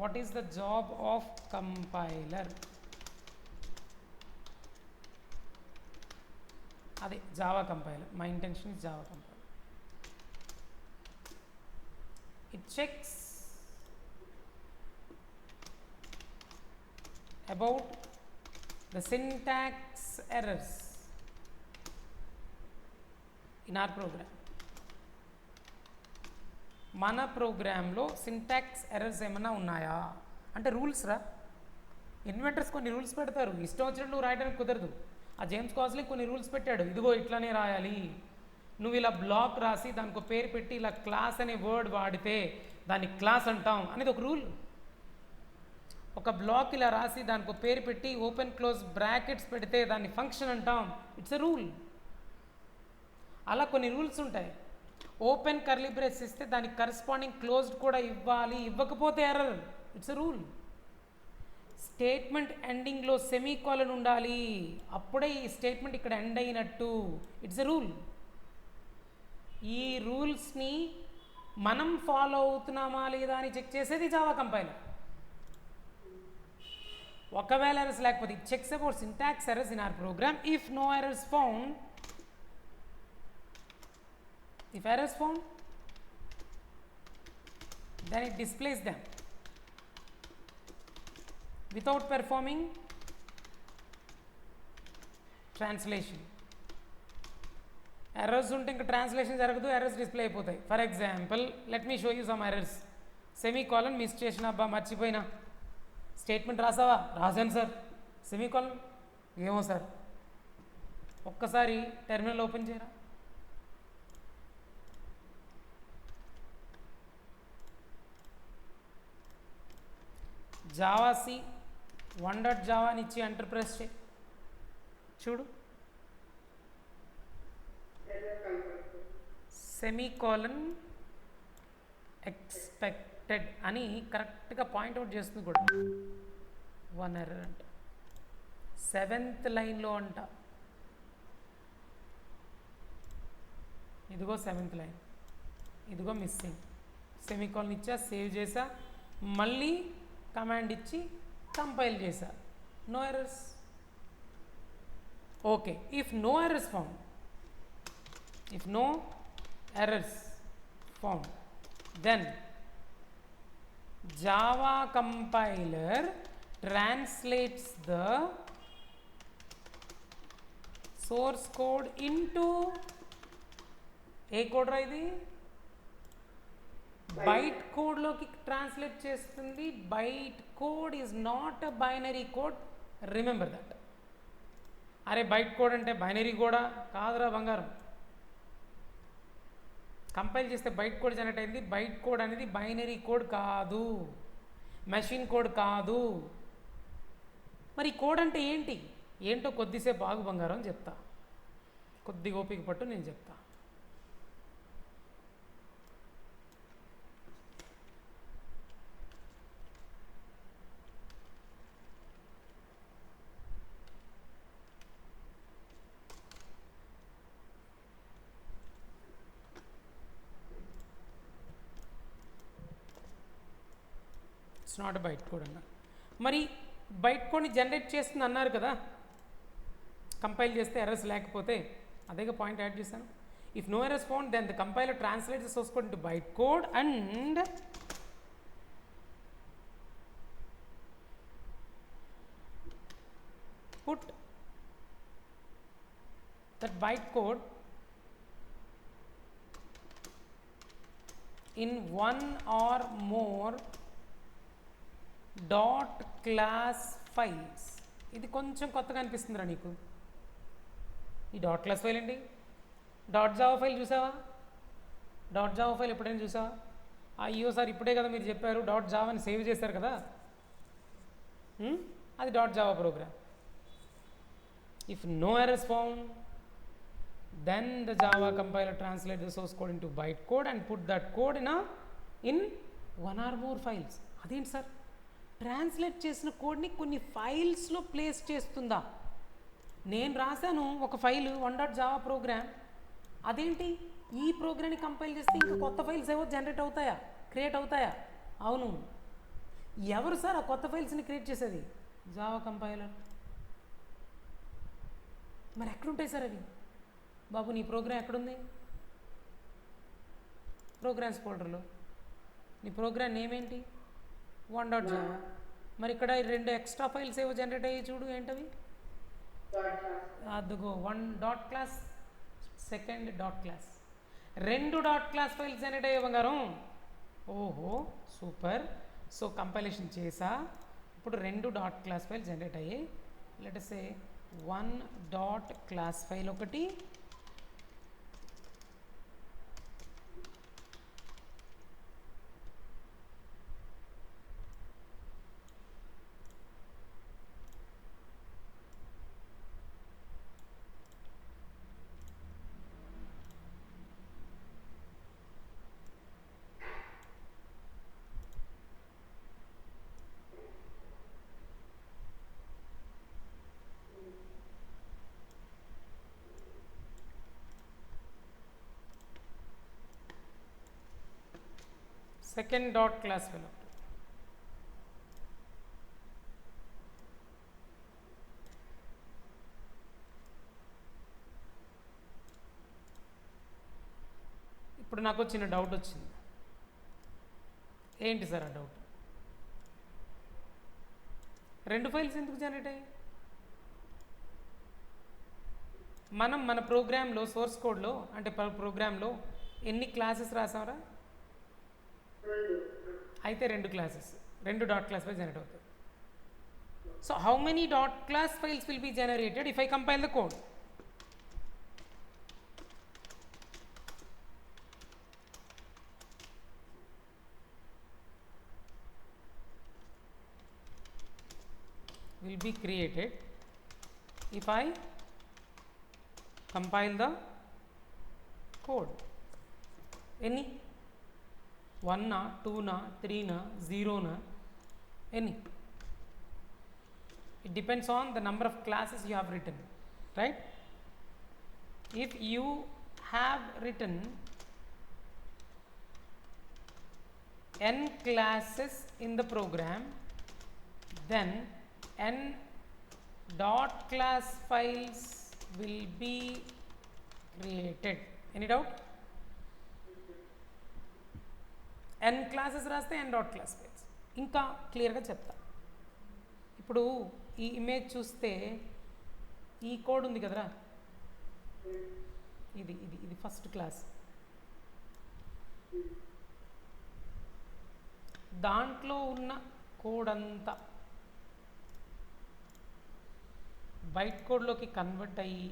What is the job of compiler? అదే Java compiler. My intention is Java compiler. It checks about the syntax errors in our program. మన ప్రోగ్రాంలో సింటాక్స్ ఎర్రర్స్ ఏమైనా ఉన్నాయా అంటే రూల్స్ రా. Inventors కొన్ని rules పెడతారు, ఇష్టం వచ్చినట్టు నువ్వు రాయడానికి కుదరదు. ఆ జేమ్స్ కాస్లింగ్ కొన్ని రూల్స్ పెట్టాడు, ఇదిగో ఇట్లానే రాయాలి. నువ్వు ఇలా బ్లాక్ రాసి దానికి ఒక పేరు పెట్టి ఇలా క్లాస్ అనే వర్డ్ వాడితే దాన్ని క్లాస్ అంటాం అనేది ఒక రూల్. ఒక బ్లాక్ ఇలా రాసి దానికి ఒక పేరు పెట్టి ఓపెన్ క్లోజ్ బ్రాకెట్స్ పెడితే దాన్ని ఫంక్షన్ అంటాం. It's a rule. అలా కొన్ని రూల్స్ ఉంటాయి. ఓపెన్ కర్లీ బ్రేస్ ఇస్తే దానికి కరస్పాండింగ్ క్లోజ్డ్ కూడా ఇవ్వాలి, ఇవ్వకపోతే error. It's a rule. Statement ఎండింగ్లో సెమీకోలన్ ఉండాలి, అప్పుడే ఈ స్టేట్మెంట్ ఇక్కడ ఎండ్ అయినట్టు. It's a rule. ఈ రూల్స్ని మనం ఫాలో అవుతున్నామా లేదా అని చెక్ చేసేది జావా కంపైలర్. ఒకవేళ ఎర్రర్స్ లేకపోతే it checks about syntax errors in our program. If no errors found, if errors found, then it displays them without performing translation. Errors ఉంటే ఇంకా ట్రాన్స్లేషన్ జరగదు, ఎర్రర్స్ డిస్ప్లే అయిపోతాయి. For example let me show you some errors. Semicolon miss చేసిన, అబ్బా మర్చిపోయినా. Statement రాసావా? రాశాను sir. Semicolon ఏమో sir. ఒక్కసారి టెర్మినల్ ఓపెన్ చేయరా. జావా సి 1.java అని ఇచ్చి ఎంటర్ ప్రెస్ చేయి. చూడు సెమీకోలన్ ఎక్స్పెక్టెడ్ అని కరెక్ట్గా పాయింట్అవుట్ చేస్తుంది కూడా. 1 ఎర్రర్ అంట, 7th లైన్లో అంట. ఇదిగో 7th లైన్, ఇదిగో మిస్సింగ్. సెమీకోలన్ ఇచ్చా, సేవ్ చేసా, మళ్ళీ కమాండ్ ఇచ్చి కంపైల్ చేసా. No errors. Okay, if no errors found, if no errors found, then Java compiler translates the source code into ఏ కోడ్ రా ఇది, బైట్ కోడ్లోకి ట్రాన్స్లేట్ చేస్తుంది. Byte code is not a binary code, remember that. అరే byte code అంటే binary కోడా కాదురా బంగారం. కంపైల్ చేస్తే బైట్ కోడ్ జనరేట్ అయింది. బైట్ కోడ్ అనేది బైనరీ కోడ్ కాదు, మెషిన్ కోడ్ కాదు. మరి కోడ్ అంటే ఏంటి, ఏంటో కొద్దిసేపు ఆగు బంగారం చెప్తా. కొద్దిగా ఓపిక పట్టు, నేను చెప్తా. ఇట్స్ నాట్ బైట్ కోడ్ అన్న. మరి బైట్ కోడ్ని జనరేట్ చేస్తుంది అన్నారు కదా, కంపైల్ చేస్తే ఎర్రర్స్ లేకపోతే. అదేగా పాయింట్ యాడ్ చేశాను. If no errors found, then the compiler translates the source code into byte code and put that byte code in one or more dot class files. ఇది కొంచెం కొత్తగా అనిపిస్తుందిరా నీకు. ఈ డాట్ క్లాస్ ఫైల్ ఏంటి? Dot Java file చూసావా? Dot Java file ఎప్పుడైనా చూసావా? అయ్యో సార్ ఇప్పుడే కదా మీరు చెప్పారు డాట్ జావాని సేవ్ చేశారు కదా, అది dot Java program. If no errors found, then the Java compiler translates the source code into bytecode and put that code in one or more files. అదేంటి సార్, ట్రాన్స్లేట్ చేసిన కోడ్ని కొన్ని ఫైల్స్లో ప్లేస్ చేస్తుందా? నేను రాశాను ఒక ఫైల్ 1.java ప్రోగ్రామ్, అదేంటి ఈ ప్రోగ్రామ్ని కంపైల్ చేస్తే ఇంకా కొత్త ఫైల్స్ ఏవో జనరేట్ అవుతాయా, క్రియేట్ అవుతాయా? అవును. ఎవరు సార్ ఆ కొత్త ఫైల్స్ని క్రియేట్ చేసేది? Java compiler. మరి ఎక్కడుంటాయి సార్ అవి? బాబు నీ ప్రోగ్రామ్ ఎక్కడుంది? ప్రోగ్రామ్స్ ఫోల్డర్లో. నీ ప్రోగ్రామ్ నేమ్ ఏంటి? 1.java. మరి ఇక్కడ 2 ఎక్స్ట్రా ఫైల్స్ ఏవో జనరేట్ అయ్యి చూడు, ఏంటవి? అదిగో 1 dot class, second dot class, 2 dot class files generate అయ్యే బంగారం. ఓహో సూపర్. సో కంపైలేషన్ చేసా, ఇప్పుడు 2 డాట్ క్లాస్ ఫైల్ జనరేట్ అయ్యాయి. Let us say 1 dot class file ఒకటి, సెకండ్ డాట్ క్లాస్ ఫైల్ ఒకటి. ఇప్పుడు నాకు చిన్న డౌట్ వచ్చింది. ఏంటి సార్ ఆ డౌట్? 2 ఫైల్స్ ఎందుకు జనరేట్ అయ్యాయి? మనం మన ప్రోగ్రాంలో సోర్స్ కోడ్లో అంటే ప్రోగ్రాంలో ఎన్ని క్లాసెస్ రాసామరా? అయితే 2 classes, 2 dot class files generate అవుతాయి. So how many dot class files will be generated if I compile the code? will be created if I compile the code. Any 1 na 2 na 3 na 0 na any. It depends on the number of classes you have written, right? If you have written n classes in the program, then n dot class files will be created. Any doubt? n classes రాస్తే n dot class files. ఇంకా క్లియర్గా చెప్తా. ఇప్పుడు ఈ image చూస్తే ఈ code ఉంది కదరా, ఇది ఇది ఇది ఫస్ట్ క్లాస్. దాంట్లో ఉన్న కోడ్ అంతా బైట్ కోడ్లోకి కన్వర్ట్ అయ్యి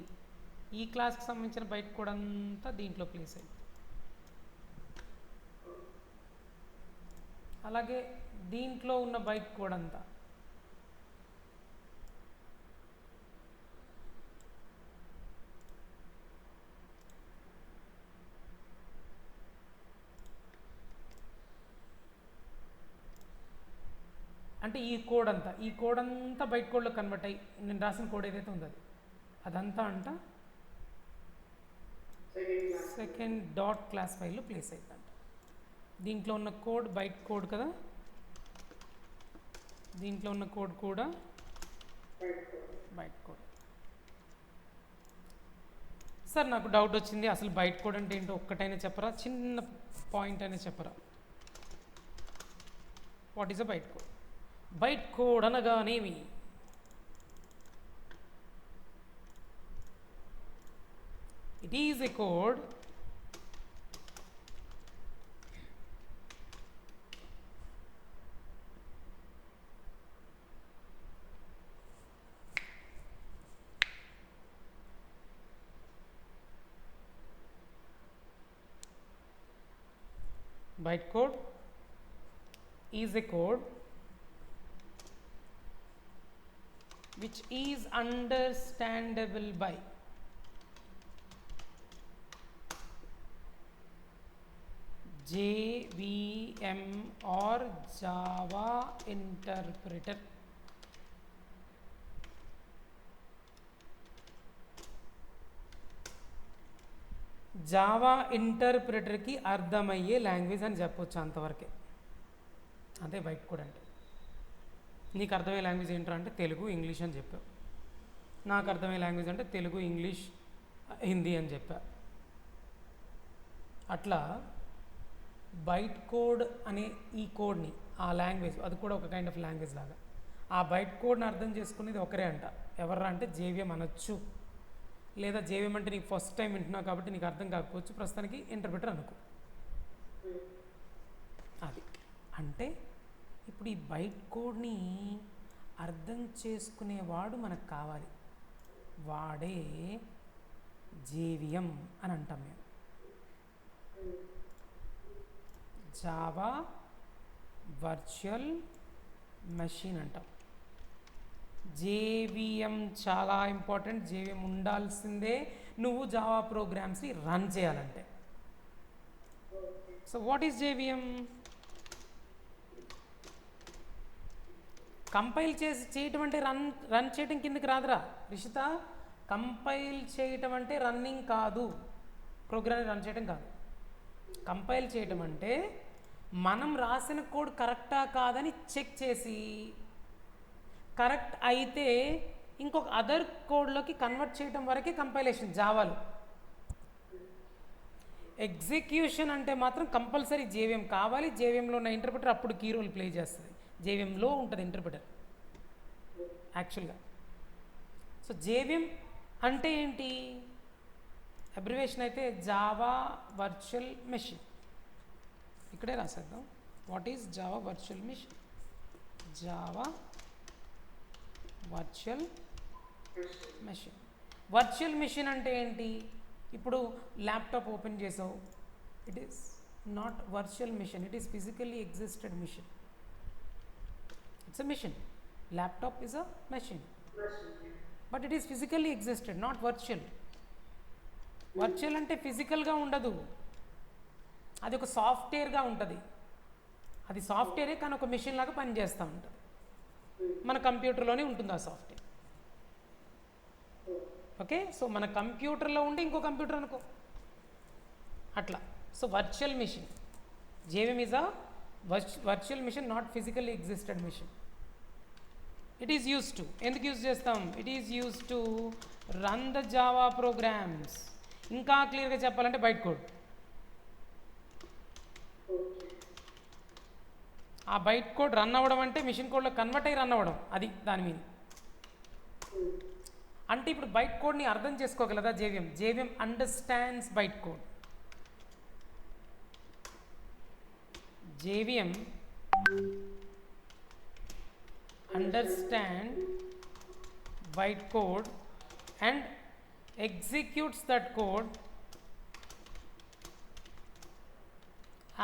ఈ క్లాస్కి సంబంధించిన బైట్ కోడ్ అంతా దీంట్లో ప్లేస్ అయ్యి, అలాగే దీంట్లో ఉన్న బైట్ కోడ్ అంతా అంటే ఈ కోడ్ అంతా బైట్ కోడ్లో కన్వర్ట్ అయ్యి నేను రాసిన కోడ్ ఏదైతే ఉందో అదంతా అంట సెకండ్ డాట్ క్లాస్ ఫైల్లో ప్లేస్ అవుతుందంట. దీంట్లో ఉన్న కోడ్ బైట్ కోడ్ కదా, దీంట్లో ఉన్న కోడ్ కూడా బైట్ కోడ్. సార్ నాకు డౌట్ వచ్చింది, అసలు బైట్ కోడ్ అంటే ఏంటో ఒక్కటైనా చెప్పరా, చిన్న పాయింట్ అయినా చెప్పరా. What is a byte code? Byte code అనగానేమి? It is a code bytecode is a code which is understandable by JVM or Java interpreter. Java ఇంటర్ప్రిటర్కి అర్థమయ్యే లాంగ్వేజ్ అని చెప్పొచ్చు, అంతవరకే. అదే బైట్ కోడ్ అంటే. నీకు అర్థమయ్యే లాంగ్వేజ్ ఏంటో అంటే తెలుగు ఇంగ్లీష్ అని చెప్పావు, నాకు అర్థమయ్యే లాంగ్వేజ్ అంటే తెలుగు ఇంగ్లీష్ హిందీ అని చెప్పా. అట్లా బైట్ కోడ్ అనే ఈ కోడ్ని, ఆ లాంగ్వేజ్, అది కూడా ఒక కైండ్ ఆఫ్ లాంగ్వేజ్ లాగా, ఆ బైట్ కోడ్ని అర్థం చేసుకునేది ఒకరే అంట. ఎవర్రా అంటే జేవిఎం అనొచ్చు, లేదా జేవిఎం అంటే నీకు ఫస్ట్ టైం వింటున్నావు కాబట్టి నీకు అర్థం కాకపోవచ్చు, ప్రస్తుతానికి ఇంటర్ప్రిటర్ అనుకో. అది అంటే ఇప్పుడు ఈ బైట్ కోడ్ని అర్థం చేసుకునేవాడు మనకు కావాలి, వాడే జేవిఎం అని అంటాం మేము. జావా వర్చువల్ మెషిన్ అంటాం. జేవిఎం చాలా ఇంపార్టెంట్, జేవిఎం ఉండాల్సిందే నువ్వు జావా ప్రోగ్రామ్స్ని రన్ చేయాలంటే. So what is JVM? Compile చేయటం అంటే రన్ చేయటం కిందకి రాదురా రిషిత. కంపైల్ చేయటం అంటే రన్నింగ్ కాదు, ప్రోగ్రామ్ని రన్ చేయటం కాదు. కంపైల్ చేయటం అంటే మనం రాసిన కోడ్ కరెక్టా కాదని చెక్ చేసి కరెక్ట్ అయితే ఇంకొక అదర్ కోడ్లోకి కన్వర్ట్ చేయడం వరకే కంపైలేషన్ జావాలో. ఎగ్జిక్యూషన్ అంటే మాత్రం కంపల్సరీ జేవిఎం కావాలి. జేవిఎంలో ఉన్న ఇంటర్ప్రిటర్ అప్పుడు కీ రోల్ ప్లే చేస్తుంది. జేవిఎంలో ఉంటుంది ఇంటర్ప్రిటర్ యాక్చువల్గా. సో జేవిఎం అంటే ఏంటి? అబ్రివేషన్ అయితే జావా వర్చువల్ మెషిన్. ఇక్కడే రాసేద్దాం. What is Java virtual machine? Java virtual machine. Virtual machine అంటే ఏంటి? ఇప్పుడు ల్యాప్టాప్ ఓపెన్ చేసావు, it is not virtual machine, it is physically existed machine. It's a machine. Laptop is a machine, machine. but it is physically existed, not virtual. Virtual అంటే ఫిజికల్గా ఉండదు, అది ఒక సాఫ్ట్వేర్గా ఉంటుంది. అది సాఫ్ట్వేరే కానీ ఒక మెషిన్ లాగా పనిచేస్తూ ఉంటుంది. మన కంప్యూటర్లోనే ఉంటుంది ఆ సాఫ్ట్వేర్. ఓకే, సో మన కంప్యూటర్లో ఉండి ఇంకో కంప్యూటర్ అనుకో అట్లా. So virtual machine, JVM is a virtual machine, not physically existed machine. It is use to, ఎందుకు యూజ్ చేస్తాం? It is use to run the Java programs. ఇంకా క్లియర్గా చెప్పాలంటే బైట్ కోడ్. ఆ బైట్ కోడ్ రన్ అవ్వడం అంటే మిషన్ కోడ్లో convert అయ్యి రన్ అవ్వడం, అది దాని మీద. అంటే ఇప్పుడు బైట్ కోడ్ని అర్థం చేసుకోగలదా JVM? JVM understands byte code. JVM understand bytecode and executes that code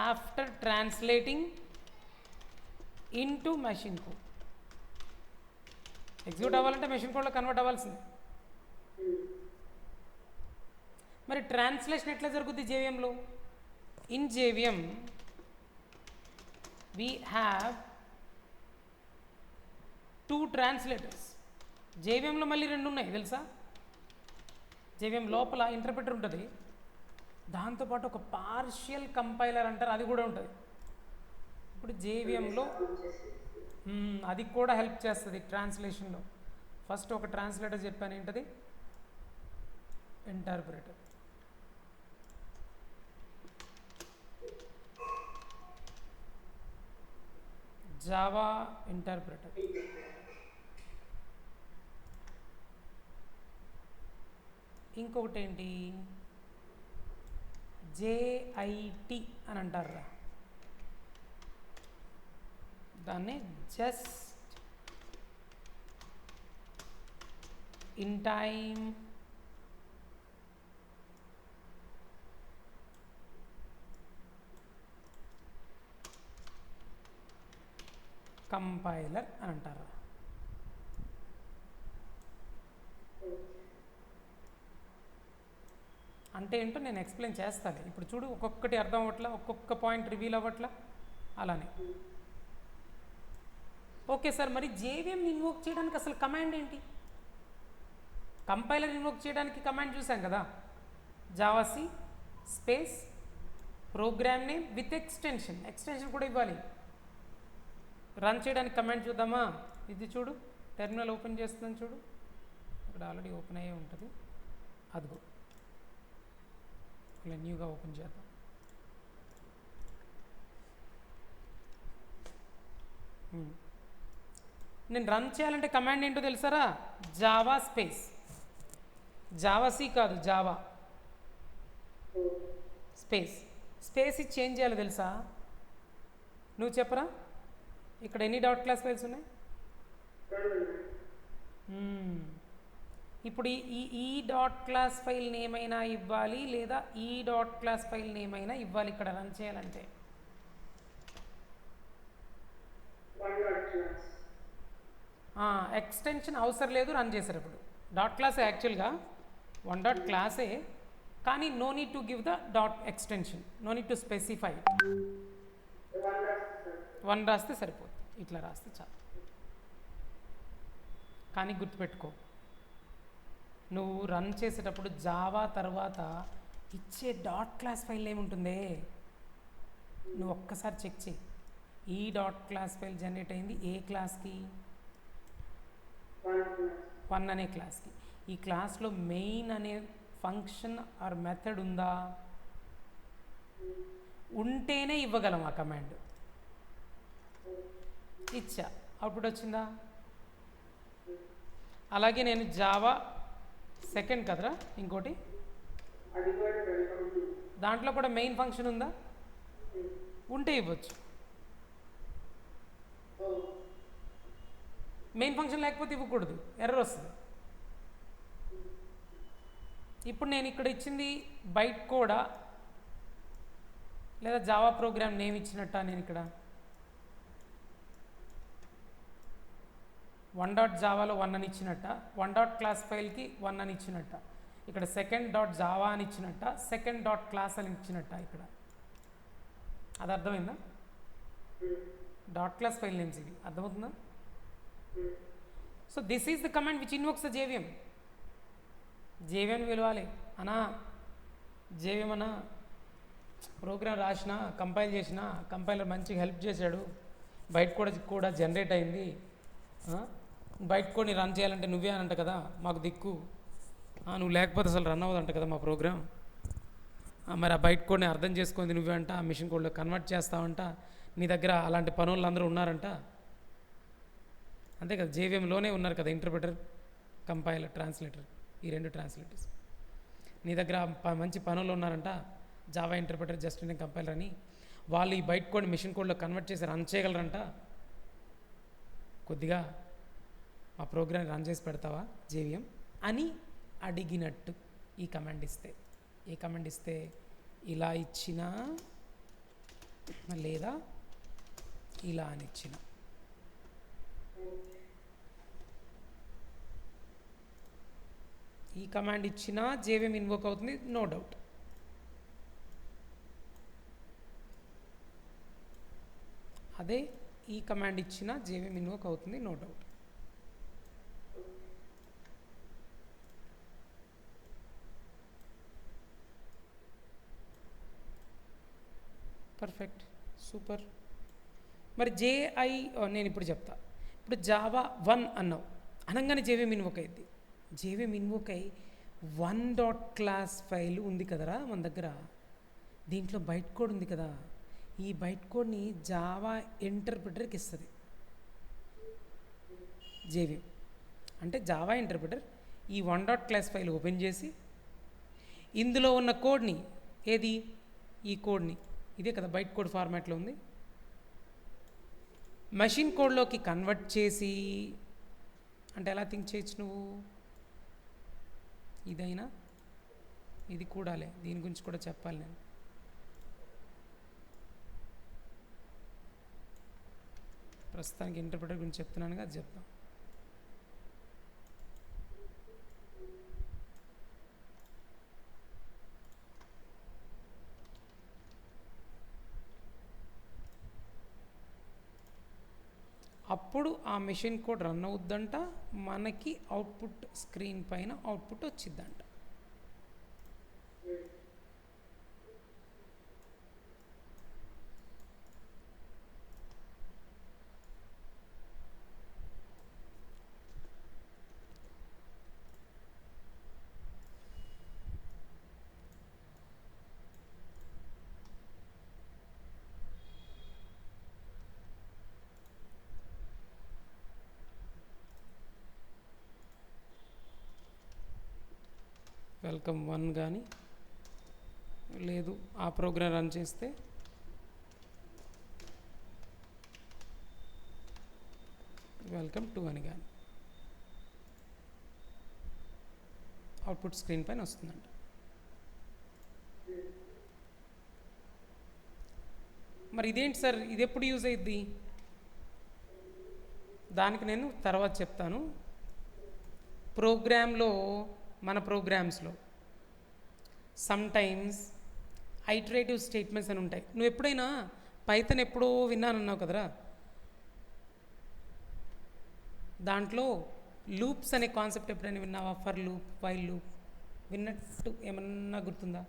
after translating into machine code. Execute అవ్వాలంటే మెషిన్ కోడ్లో కన్వర్ట్ అవ్వాల్సింది. మరి ట్రాన్స్లేషన్ ఎట్లా జరుగుద్ది జేవిఎంలో? In JVM we have 2 translators. జేవిఎంలో మళ్ళీ 2 ఉన్నాయి తెలుసా? జేవిఎం లోపల ఇంటర్ప్రిటర్ ఉంటుంది, దాంతోపాటు ఒక పార్షియల్ కంపైలర్ అంటారు, అది కూడా ఉంటుంది. ఇప్పుడు జేవిఎంలో అది కూడా హెల్ప్ చేస్తుంది ట్రాన్స్లేషన్లో. ఫస్ట్ ఒక ట్రాన్స్లేటర్ చెప్పాను, ఏంటది? ఇంటర్ప్రిటర్. Java interpreter. ఇంకొకటి ఏంటి? జేఐటి అని అంటారా, దాన్ని జస్ట్ ఇన్ టైమ్ కంపైలర్ అని అంటారు. అంటే ఏంటో నేను ఎక్స్ప్లెయిన్ చేస్తాను. ఇప్పుడు చూడు, ఒక్కొక్కటి అర్థం అవ్వట్లా, ఒక్కొక్క పాయింట్ రివీల్ అవ్వట్లా, అలానే. ఓకే సార్, మరి జేవిఎం ఇన్వోక్ చేయడానికి అసలు కమాండ్ ఏంటి? కంపైలర్ ఇన్వోక్ చేయడానికి కమాండ్ చూసాం కదా, javac space program name with extension. Extension కూడా ఇవ్వాలి. రన్ చేయడానికి కమాండ్ చూద్దామా? ఇది చూడు, టెర్మినల్ ఓపెన్ చేస్తుందని చూడు, ఇక్కడ ఆల్రెడీ ఓపెన్ అయ్యే ఉంటుంది, అదిగో ఇలా న్యూగా ఓపెన్ చేద్దాం. నేను రన్ చేయాలంటే కమాండ్ ఏంటో తెలుసారా? జావా స్పేస్, జావాసి కాదు, జావా స్పేస్. స్పేస్ ఇది చేంజ్ చేయాలి తెలుసా? నువ్వు చెప్పరా? ఇక్కడ ఎన్ని డాట్ క్లాస్ ఫైల్స్ ఉన్నాయి? ఇప్పుడు ఈ డాట్ క్లాస్ ఫైల్ నేమైనా ఇవ్వాలి, లేదా ఈ డాట్ క్లాస్ ఫైల్ నేమైనా ఇవ్వాలి ఇక్కడ రన్ చేయాలంటే. ఎక్స్టెన్షన్ అవసరం లేదు రన్ చేసేటప్పుడు. డాట్ క్లాసే యాక్చువల్గా, 1 డాట్ క్లాసే, కానీ no need to give the dot extension, no need to specify. 1 రాస్తే సరిపోతుంది, ఇట్లా రాస్తే చాలు. కానీ గుర్తుపెట్టుకో, నువ్వు రన్ చేసేటప్పుడు జావా తర్వాత ఇచ్చే డాట్ క్లాస్ ఫైల్ ఏముంటుందే, నువ్వు ఒక్కసారి చెక్ చేయి. ఈ డాట్ క్లాస్ ఫైల్ జనరేట్ అయింది ఏ క్లాస్కి? 1 అనే క్లాస్కి. ఈ క్లాస్లో మెయిన్ అనే ఫంక్షన్ ఆర్ మెథడ్ ఉందా? ఉంటేనే ఇవ్వగలం ఆ కమాండ్. ఇచ్చా, అవుట్పుట్ వచ్చిందా? అలాగే నేను జావా సెకండ్ కదరా ఇంకోటి, దాంట్లో కూడా మెయిన్ ఫంక్షన్ ఉందా? ఉంటే ఇవ్వచ్చు. మెయిన్ ఫంక్షన్ లేకపోతే ఇవ్వకూడదు, ఎర్రర్ వస్తుంది. ఇప్పుడు నేను ఇక్కడ ఇచ్చింది బైట్ కోడా లేదా జావా ప్రోగ్రామ్ నేమ్ ఇచ్చినట్ట? నేను ఇక్కడ వన్ డాట్ జావాలో 1 అని ఇచ్చినట్ట, వన్ డాట్ క్లాస్ ఫైల్కి 1 అని ఇచ్చినట్ట, ఇక్కడ సెకండ్ డాట్ జావా అని ఇచ్చినట్ట, సెకండ్ డాట్ క్లాస్ అని ఇచ్చినట్ట. ఇక్కడ అది అర్థమైందా? డాట్ క్లాస్ ఫైల్ నేమ్స్ ఇవి, అర్థమవుతుందా? So this is the command which invokes the JVM. JVM పిలవాలి అనా, జేవిఎం అనా ప్రోగ్రామ్ రాసిన, కంపైల్ చేసిన, కంపైలర్ మంచిగా హెల్ప్ చేశాడు, బయట కూడా జనరేట్ అయింది, బయట కోడ్ని రన్ చేయాలంటే నువ్వే అని అంట కదా మాకు దిక్కు, నువ్వు లేకపోతే అసలు రన్ అవ్వదంట కదా మా ప్రోగ్రామ్, మరి ఆ బయట కోడ్ని అర్థం చేసుకుంది నువ్వే అంట, ఆ మిషన్ కోడ్లో కన్వర్ట్ చేస్తావంట, నీ దగ్గర అలాంటి పనులు అందరూ ఉన్నారంట. అంతే కదా, జేవిఎంలోనే ఉన్నారు కదా ఇంటర్ప్రిటర్, కంపైలర్, ట్రాన్స్లేటర్, ఈ 2 ట్రాన్స్లేటర్స్. నీ దగ్గర మంచి పనులు ఉన్నారంట, Java interpreter, just in compiler అని. వాళ్ళు ఈ బయట కోడ్ మిషన్ కోడ్లో కన్వర్ట్ చేసి రన్ చేయగలరంట. కొద్దిగా మా ప్రోగ్రామ్ రన్ చేసి పెడతావా జేవిఎం అని అడిగినట్టు ఈ కమాండ్ ఇస్తే. ఏ కమాండ్ ఇస్తే? ఇలా ఇచ్చినా లేదా ఇలా అని ఇచ్చిన. ఈ కమాండ్ ఇచ్చినా జేవిఎం ఇన్వోక్ అవుతుంది, నో డౌట్. అదే ఈ కమాండ్ ఇచ్చినా జేవిఎం ఇన్వోక్ అవుతుంది, నో డౌట్. Perfect, super. మరి నేను ఇప్పుడు చెప్తా. ఇప్పుడు జావా 1 అన్నావు అనగానే జేవిఎం ఇన్వోక్ అయింది. జేవిఎం ఇన్వోక్ అయ్యి 1 డాట్ క్లాస్ ఫైల్ ఉంది కదరా మన దగ్గర, దీంట్లో బైట్ కోడ్ ఉంది కదా, ఈ బైట్ కోడ్ని జావా ఇంటర్ప్రిటర్కి ఇస్తుంది జేవిఎం. అంటే జావా ఇంటర్ప్రిటర్ ఈ 1 డాట్ క్లాస్ ఫైల్ ఓపెన్ చేసి ఇందులో ఉన్న కోడ్ని, ఏది ఈ కోడ్ని, ఇదే కదా బైట్ కోడ్ ఫార్మాట్లో ఉంది, మెషిన్ కోడ్లోకి కన్వర్ట్ చేసి, అంటే ఎలా థింక్ చేయొచ్చు నువ్వు, ఇదైనా ఇది కూడాలే, దీని గురించి కూడా చెప్పాలి నేను. ప్రస్తుతానికి ఇంటర్ప్రిటర్ గురించి చెప్తున్నానుగా, అది చెప్తాం. అప్పుడు ఆ మెషిన్ కోడ్ రన్ అవుద్దంట, మనకి అవుట్పుట్ స్క్రీన్ పైన అవుట్పుట్ వచ్చిద్దంట. వెల్కమ్ 1 కానీ లేదు, ఆ ప్రోగ్రామ్ రన్ చేస్తే వెల్కమ్ 2 అని కానీ అవుట్పుట్ స్క్రీన్ పైన వస్తుందంట. మరి ఇదేంటి సార్, ఇది ఎప్పుడు యూజ్ అయ్యిద్ది? దానికి నేను తర్వాత చెప్తాను. ప్రోగ్రాంలో, మన ప్రోగ్రామ్స్లో సమ్టైమ్స్ ఐటరేటివ్ స్టేట్మెంట్స్ అని ఉంటాయి. నువ్వు ఎప్పుడైనా పైథాన్ ఎప్పుడో విన్నానన్నావు కదరా, దాంట్లో లూప్స్ అనే కాన్సెప్ట్ ఎప్పుడైనా విన్నావా? ఫర్ లూప్, వైల్ లూప్ విన్నట్టు ఏమన్నా గుర్తుందా?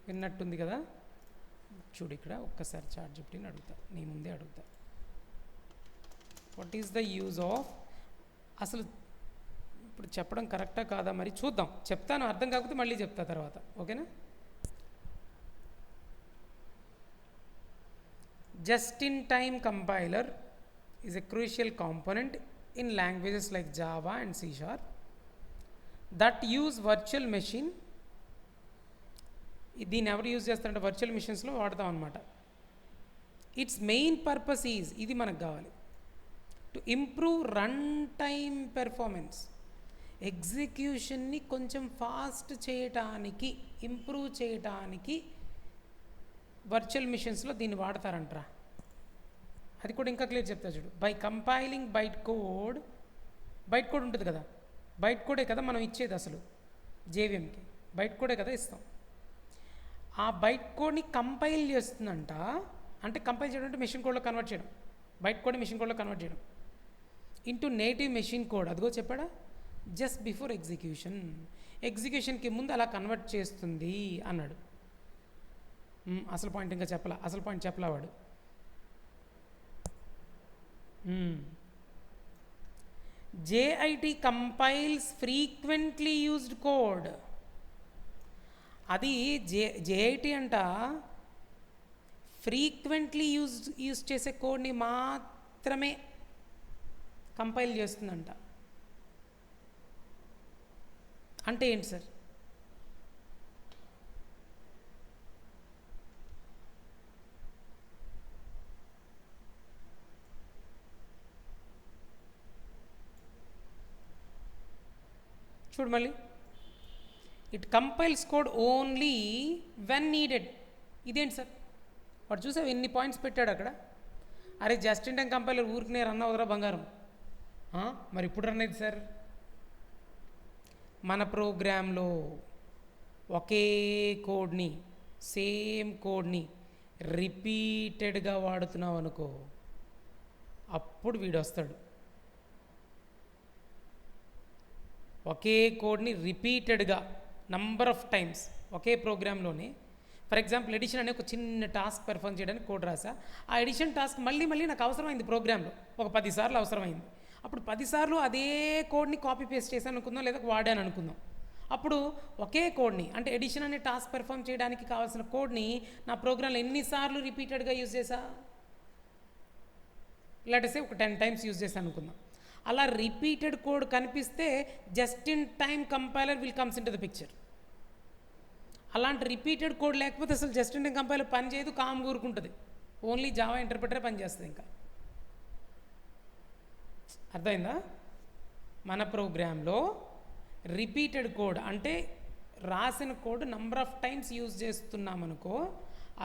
విన్నట్టుంది కదా. చూడు ఇక్కడ ఒక్కసారి చాట్‌జిపిటిని అడుగుతా, నీ ముందే అడుగుతా. What is the use of, అసలు ఇప్పుడు చెప్పడం కరెక్టా కాదా మరి చూద్దాం, చెప్తాను, అర్థం కాకపోతే మళ్ళీ చెప్తా తర్వాత, ఓకేనా? Just in time compiler is a crucial component in languages like Java and C# that use virtual machine. దీన్ని ఎవరు యూజ్ చేస్తారంటే వర్చువల్ మిషన్స్లో వాడతాం అనమాట. ఇట్స్ మెయిన్ పర్పస్ ఈజ్, ఇది మనకు కావాలి, to improve run time performance. ఎగ్జిక్యూషన్ని కొంచెం ఫాస్ట్ చేయటానికి, ఇంప్రూవ్ చేయటానికి వర్చువల్ మిషన్స్లో దీన్ని వాడతారంటరా. అది కూడా ఇంకా క్లియర్ చెప్తా చూడు. బై కంపైలింగ్ బైట్ కోడ్ ఉంటుంది కదా, బైట్ కోడే కదా మనం ఇచ్చేది అసలు జేవిఎంకి, బైట్ కోడే కదా ఇస్తాం. ఆ బైట్ కోడ్ని కంపైల్ చేస్తుందంట. అంటే కంపైల్ చేయడం అంటే మెషిన్ కోడ్లో కన్వర్ట్ చేయడం, బైట్ కోడ్ని మెషిన్ కోడ్లో కన్వర్ట్ చేయడం ఇంటూ నేటివ్ మెషిన్ కోడ్. అదిగో చెప్పాడా, జస్ట్ బిఫోర్ ఎగ్జిక్యూషన్కి ముందు అలా కన్వర్ట్ చేస్తుంది అన్నాడు. అసలు పాయింట్ ఇంకా చెప్పలా, అసలు పాయింట్ చెప్పలా వాడు. JIT compiles frequently used code. అది JIT అంట ఫ్రీక్వెంట్లీ యూజ్ చేసే కోడ్ని మాత్రమే కంపైల్ చేస్తుందంట. అంటే ఏంటి సార్? చూడు మళ్ళీ, it compiles code only when needed. ఇదేంటి సార్? వాడు చూసావు ఎన్ని పాయింట్స్ పెట్టాడు అక్కడ. అరే జస్ట్ ఇన్ టైం కంపైలర్ ఊరికనే రన్ అవుదరా బంగారం. మరి ఇప్పుడు రన్ అయింది సార్. మన ప్రోగ్రాంలో ఒకే కోడ్ని, సేమ్ కోడ్ని రిపీటెడ్గా వాడుతున్నావు అనుకో, అప్పుడు వీడు వస్తాడు. ఒకే కోడ్ని రిపీటెడ్గా నంబర్ ఆఫ్ టైమ్స్ ఒకే ప్రోగ్రాంలోనే, ఫర్ ఎగ్జాంపుల్ ఎడిషన్ అనే ఒక చిన్న టాస్క్ పెర్ఫామ్ చేయడానికి కోడ్ రాసా. ఆ ఎడిషన్ టాస్క్ మళ్ళీ నాకు అవసరమైంది ప్రోగ్రాంలో, ఒక 10 సార్లు అవసరమైంది. అప్పుడు 10 సార్లు అదే కోడ్ని కాపీ పేస్ట్ చేశాను అనుకుందాం, లేదా వాడాను అనుకుందాం. అప్పుడు ఒకే కోడ్ని, అంటే ఎడిషన్ అనే టాస్క్ పెర్ఫామ్ చేయడానికి కావాల్సిన కోడ్ని నా ప్రోగ్రాంలో ఎన్నిసార్లు రిపీటెడ్గా యూజ్ చేశా? లేటెస్ట్ ఒక 10 టైమ్స్ యూజ్ చేశాను అనుకుందాం. అలా రిపీటెడ్ కోడ్ కనిపిస్తే just in time compiler will comes in to the picture. అలాంటి రిపీటెడ్ కోడ్ లేకపోతే అసలు జస్ట్ ఇన్ టైం కంపైలర్ పని చేయదు, కామ్ కూరుకుంటుంది. ఓన్లీ జావా ఇంటర్ప్రిటరే పనిచేస్తుంది. ఇంకా అర్థమైందా? మన ప్రోగ్రాంలో రిపీటెడ్ కోడ్ అంటే రాసిన code number of times use చేస్తున్నామనుకో,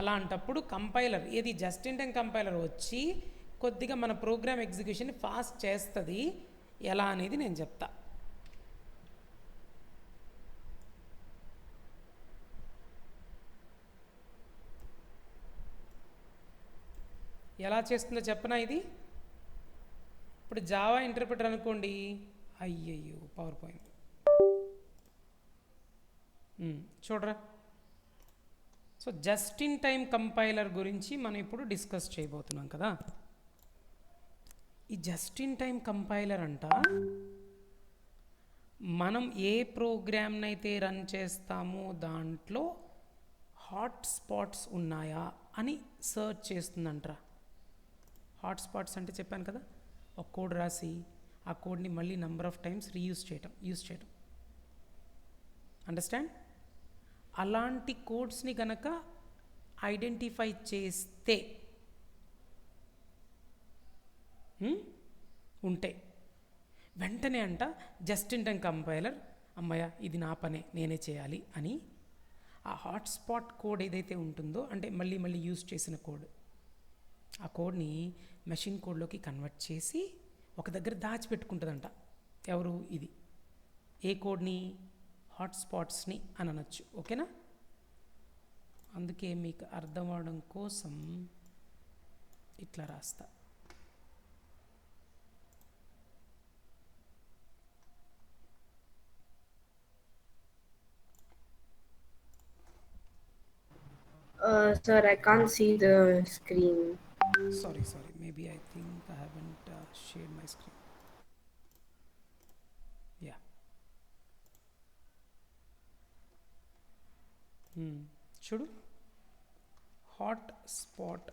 అలాంటప్పుడు కంపైలర్, ఏది జస్ట్ ఇన్ టైం కంపైలర్ వచ్చి కొద్దిగా మన ప్రోగ్రామ్ ఎగ్జిక్యూషన్ ఫాస్ట్ చేస్తుంది. ఎలా అనేది నేను చెప్తా. ఎలా చేస్తుందో చెప్పనా? ఇది ఇప్పుడు జావా ఇంటర్ప్రిటర్ అనుకోండి. అయ్యయ్యో పవర్ పాయింట్ చూడరా. So just in time compiler గురించి మనం ఇప్పుడు డిస్కస్ చేయబోతున్నాం కదా. ఈ జస్ట్ ఇన్ టైం కంపైలర్ అంట మనం ఏ ప్రోగ్రామ్ని అయితే రన్ చేస్తామో దాంట్లో హాట్ స్పాట్స్ ఉన్నాయా అని సర్చ్ చేస్తుందంటరా. హాట్ స్పాట్స్ అంటే చెప్పాను కదా, ఒక కోడ్ రాసి ఆ కోడ్ని మళ్ళీ నెంబర్ ఆఫ్ టైమ్స్ యూజ్ చేయటం. అండర్స్టాండ్? అలాంటి కోడ్స్ని కనుక ఐడెంటిఫై చేస్తే ఉంటే వెంటనే అంట జస్ట్ ఇన్ టైం కంపైలర్ అమ్మయ్య ఇది నా పనే, నేనే చేయాలి అని ఆ హాట్స్పాట్ కోడ్ ఏదైతే ఉంటుందో, అంటే మళ్ళీ యూజ్ చేసిన కోడ్, ఆ కోడ్ని మెషిన్ కోడ్లోకి కన్వర్ట్ చేసి ఒక దగ్గర దాచిపెట్టుకుంటుందంట. ఎవరు? ఇది. ఏ కోడ్ని? హాట్స్పాట్స్ని అని అనొచ్చు. ఓకేనా? అందుకే మీకు అర్థం అవడం కోసం ఇట్లా రాస్తా. Sir, I can't see the screen. Sorry. Maybe I think I haven't shared my screen. Yeah. చూడు, హాట్ స్పాట్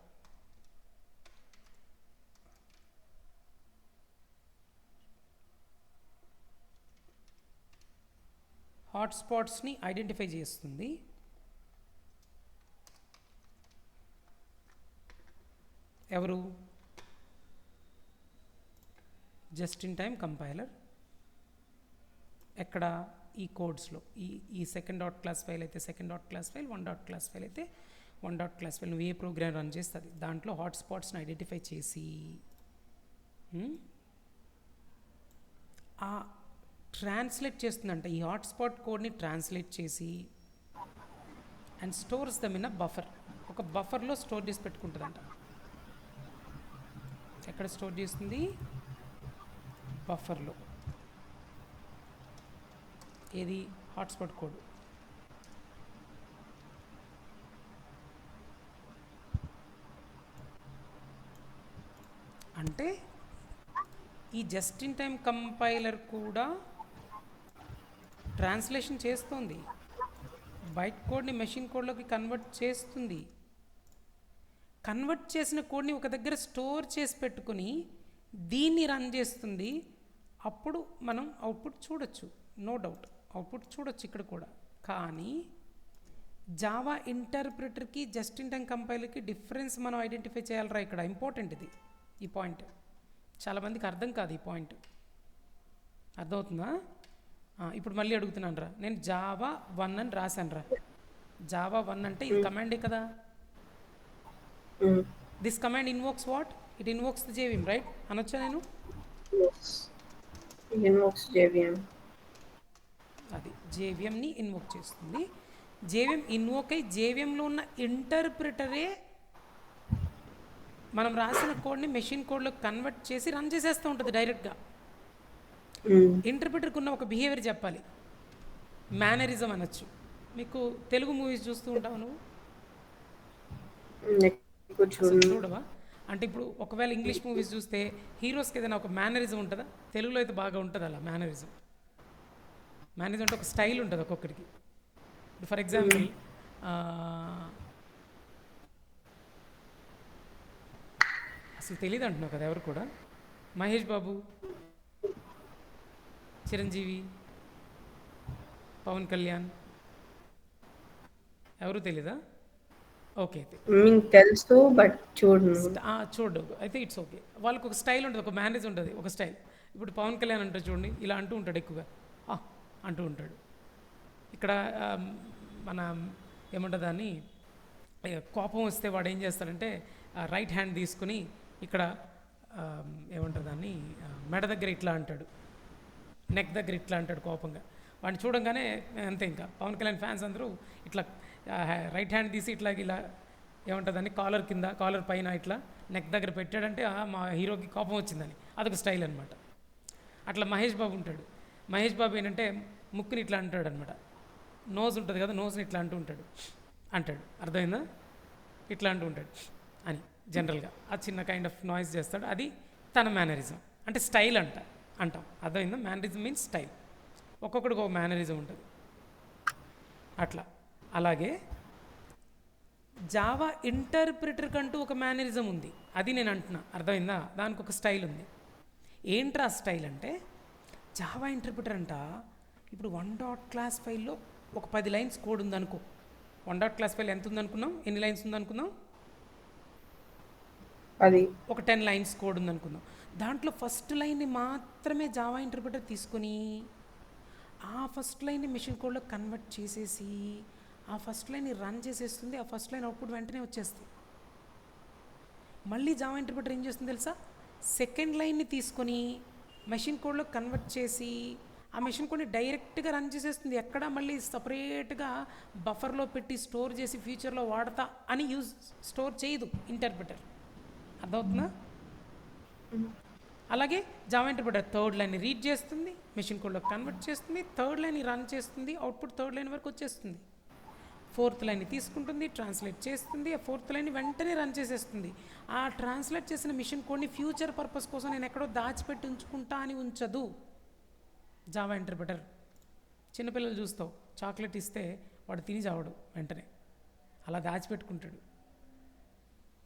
హాట్స్పాట్స్ని ఐడెంటిఫై చేస్తుంది. ఎవరు? Just in time compiler. ఎక్కడ? ఈ కోడ్స్లో. ఈ సెకండ్ డాట్ క్లాస్ ఫైల్ అయితే second dot class file, 1 dot class file అయితే one dot class file నువ్వు ఏ program run చేస్తుంది దాంట్లో హాట్స్పాట్స్ని ఐడెంటిఫై చేసి ఆ ట్రాన్స్లేట్ చేస్తుందంట, ఈ హాట్స్పాట్ కోడ్ని ట్రాన్స్లేట్ చేసి and stores them in a buffer, ఒక బఫర్లో స్టోర్ చేసి పెట్టుకుంటుందంట. ఎక్కడ స్టోర్ చేస్తుంది? బఫర్లో. ఏది? Hotspot code. అంటే ఈ జస్ట్ ఇన్ టైం కంపైలర్ కూడా ట్రాన్స్లేషన్ చేస్తుంది, బైట్ కోడ్ని మెషిన్ కోడ్లోకి కన్వర్ట్ చేస్తుంది. కన్వర్ట్ చేసిన కోడ్ని ఒక దగ్గర స్టోర్ చేసి పెట్టుకుని దీన్ని రన్ చేస్తుంది. అప్పుడు మనం అవుట్పుట్ చూడొచ్చు, నో డౌట్ అవుట్పుట్ చూడొచ్చు ఇక్కడ కూడా. కానీ జావా ఇంటర్ప్రిటర్కి జస్ట్ ఇన్ టైం కంపైలర్కి డిఫరెన్స్ మనం ఐడెంటిఫై చేయాలరా. ఇక్కడ ఇంపార్టెంట్ ఇది, ఈ పాయింట్ చాలామందికి అర్థం కాదు. ఈ పాయింట్ అర్థమవుతుందా? ఇప్పుడు మళ్ళీ అడుగుతున్నాను రా, నేను జావా 1 అని రాశాను రా. జావా 1 అంటే ఇది కమాండే కదా. This command invokes what? It invokes the JVM, right అనొచ్చా నేను? అది JVMని ఇన్వోక్ చేస్తుంది. JVM ఇన్వోక్ అయి JVMలో ఉన్న ఇంటర్ప్రిటరే మనం రాసిన కోడ్ని మెషిన్ కోడ్లో కన్వర్ట్ చేసి రన్ చేసేస్తూ ఉంటుంది డైరెక్ట్గా. ఇంటర్ప్రిటర్కి ఉన్న ఒక బిహేవియర్ చెప్పాలి, మేనరిజం అనొచ్చు. మీకు తెలుగు మూవీస్ చూస్తూ ఉంటావు నువ్వు? చూడవా? అంటే ఇప్పుడు ఒకవేళ ఇంగ్లీష్ మూవీస్ చూస్తే హీరోస్కి ఏదైనా ఒక మేనరిజం ఉంటుందా? తెలుగులో అయితే బాగా ఉంటుంది అలా మేనరిజం. మేనరిజం అంటే ఒక స్టైల్ ఉంటుంది ఒక్కొక్కడికి. ఇప్పుడు ఫర్ ఎగ్జాంపుల్ అసలు తెలియదు అంటున్నావు కదా ఎవరు కూడా. మహేష్ బాబు, చిరంజీవి, పవన్ కళ్యాణ్, ఎవరు తెలీదా? ఓకే అయితే తెలుసు బట్ చూడు అయితే ఇట్స్ ఓకే. వాళ్ళకి ఒక స్టైల్ ఉంటుంది, ఒక మేనేజ్ ఉంటుంది, ఒక స్టైల్. ఇప్పుడు పవన్ కళ్యాణ్ అంటే చూడండి, ఇలా అంటూ ఉంటాడు ఎక్కువగా, అంటూ ఉంటాడు. ఇక్కడ మన ఏమంటుంది దాన్ని, కోపం వస్తే వాడు ఏం చేస్తాడంటే రైట్ హ్యాండ్ తీసుకుని ఇక్కడ ఏమంటుంది దాన్ని మెడ దగ్గర ఇట్లా అంటాడు, నెక్ దగ్గర ఇట్లా అంటాడు కోపంగా. వాడిని చూడంగానే అంతే, ఇంకా పవన్ కళ్యాణ్ ఫ్యాన్స్ అందరూ ఇట్లా రైట్ హ్యాండ్ తీసి ఇట్లా ఇలా ఏమంటుందని కాలర్ కింద, కాలర్ పైన ఇట్లా నెక్ దగ్గర పెట్టాడంటే మా హీరోకి కోపం వచ్చిందని. అదొక స్టైల్ అనమాట. అట్లా మహేష్ బాబు ఉంటాడు. మహేష్ బాబు ఏంటంటే ముక్కుని ఇట్లా అంటాడు అనమాట. నోజ్ ఉంటుంది కదా, నోజ్ని ఇట్లా అంటాడు. అర్థమైందా? ఇట్లా అంటూ ఉంటాడు అని జనరల్గా ఆ చిన్న కైండ్ ఆఫ్ నాయిస్ చేస్తాడు. అది తన మేనరిజం, అంటే స్టైల్ అంటాం. అర్థమైందా? Mannerism means style. ఒక్కొక్కడికి ఒక మేనరిజం ఉంటుంది అట్లా. అలాగే జావా ఇంటర్ప్రిటర్ కంటూ ఒక మేనరిజం ఉంది, అది నేను అంటున్నా. అర్థమైందా? దానికి ఒక స్టైల్ ఉంది. ఏంట్రా స్టైల్ అంటే, జావా ఇంటర్ప్రిటర్ అంట ఇప్పుడు 1 డాట్ క్లాస్ ఫైల్లో ఒక 10 లైన్స్ కోడ్ ఉందనుకో. 1 డాట్ క్లాస్ ఫైల్ ఎంత ఉందనుకున్నాం? ఎన్ని లైన్స్ ఉందనుకుందాం? అది ఒక 10 లైన్స్ కోడ్ ఉందనుకుందాం. దాంట్లో ఫస్ట్ లైన్ని మాత్రమే జావా ఇంటర్ప్రిటర్ తీసుకొని ఆ ఫస్ట్ లైన్ని మెషిన్ కోడ్లో కన్వర్ట్ చేసేసి ఆ ఫస్ట్ లైన్ని రన్ చేసేస్తుంది. ఆ ఫస్ట్ లైన్ అవుట్పుట్ వెంటనే వచ్చేస్తుంది. మళ్ళీ జావా ఇంటర్ప్రిటర్ ఏం చేస్తుంది తెలుసా? సెకండ్ లైన్ని తీసుకొని మెషిన్ కోడ్లో కన్వర్ట్ చేసి ఆ మెషిన్ కోడ్ని డైరెక్ట్గా రన్ చేసేస్తుంది. ఎక్కడ మళ్ళీ సపరేట్గా బఫర్లో పెట్టి స్టోర్ చేసి ఫ్యూచర్లో వాడతా అని స్టోర్ చేయదు ఇంటర్ప్రిటర్. అర్థమవుతుందా? అలాగే జావా ఇంటర్ప్రిటర్ థర్డ్ లైన్ని రీడ్ చేస్తుంది, మెషిన్ కోడ్లో కన్వర్ట్ చేస్తుంది, థర్డ్ లైన్ని రన్ చేస్తుంది, అవుట్పుట్ థర్డ్ లైన్ వరకు వచ్చేస్తుంది. ఫోర్త్ లైన్ని తీసుకుంటుంది, ట్రాన్స్లేట్ చేస్తుంది, ఆ ఫోర్త్ లైన్ని వెంటనే రన్ చేసేస్తుంది. ఆ ట్రాన్స్లేట్ చేసిన మిషన్ కోడ్ని ఫ్యూచర్ పర్పస్ కోసం నేను ఎక్కడో దాచిపెట్టి ఉంచుకుంటా అని ఉంచదు జావా ఇంటర్ప్రిటర్. చిన్నపిల్లలు చూస్తావు, చాక్లెట్ ఇస్తే వాడు తిని చావడు, వెంటనే అలా దాచిపెట్టుకుంటాడు.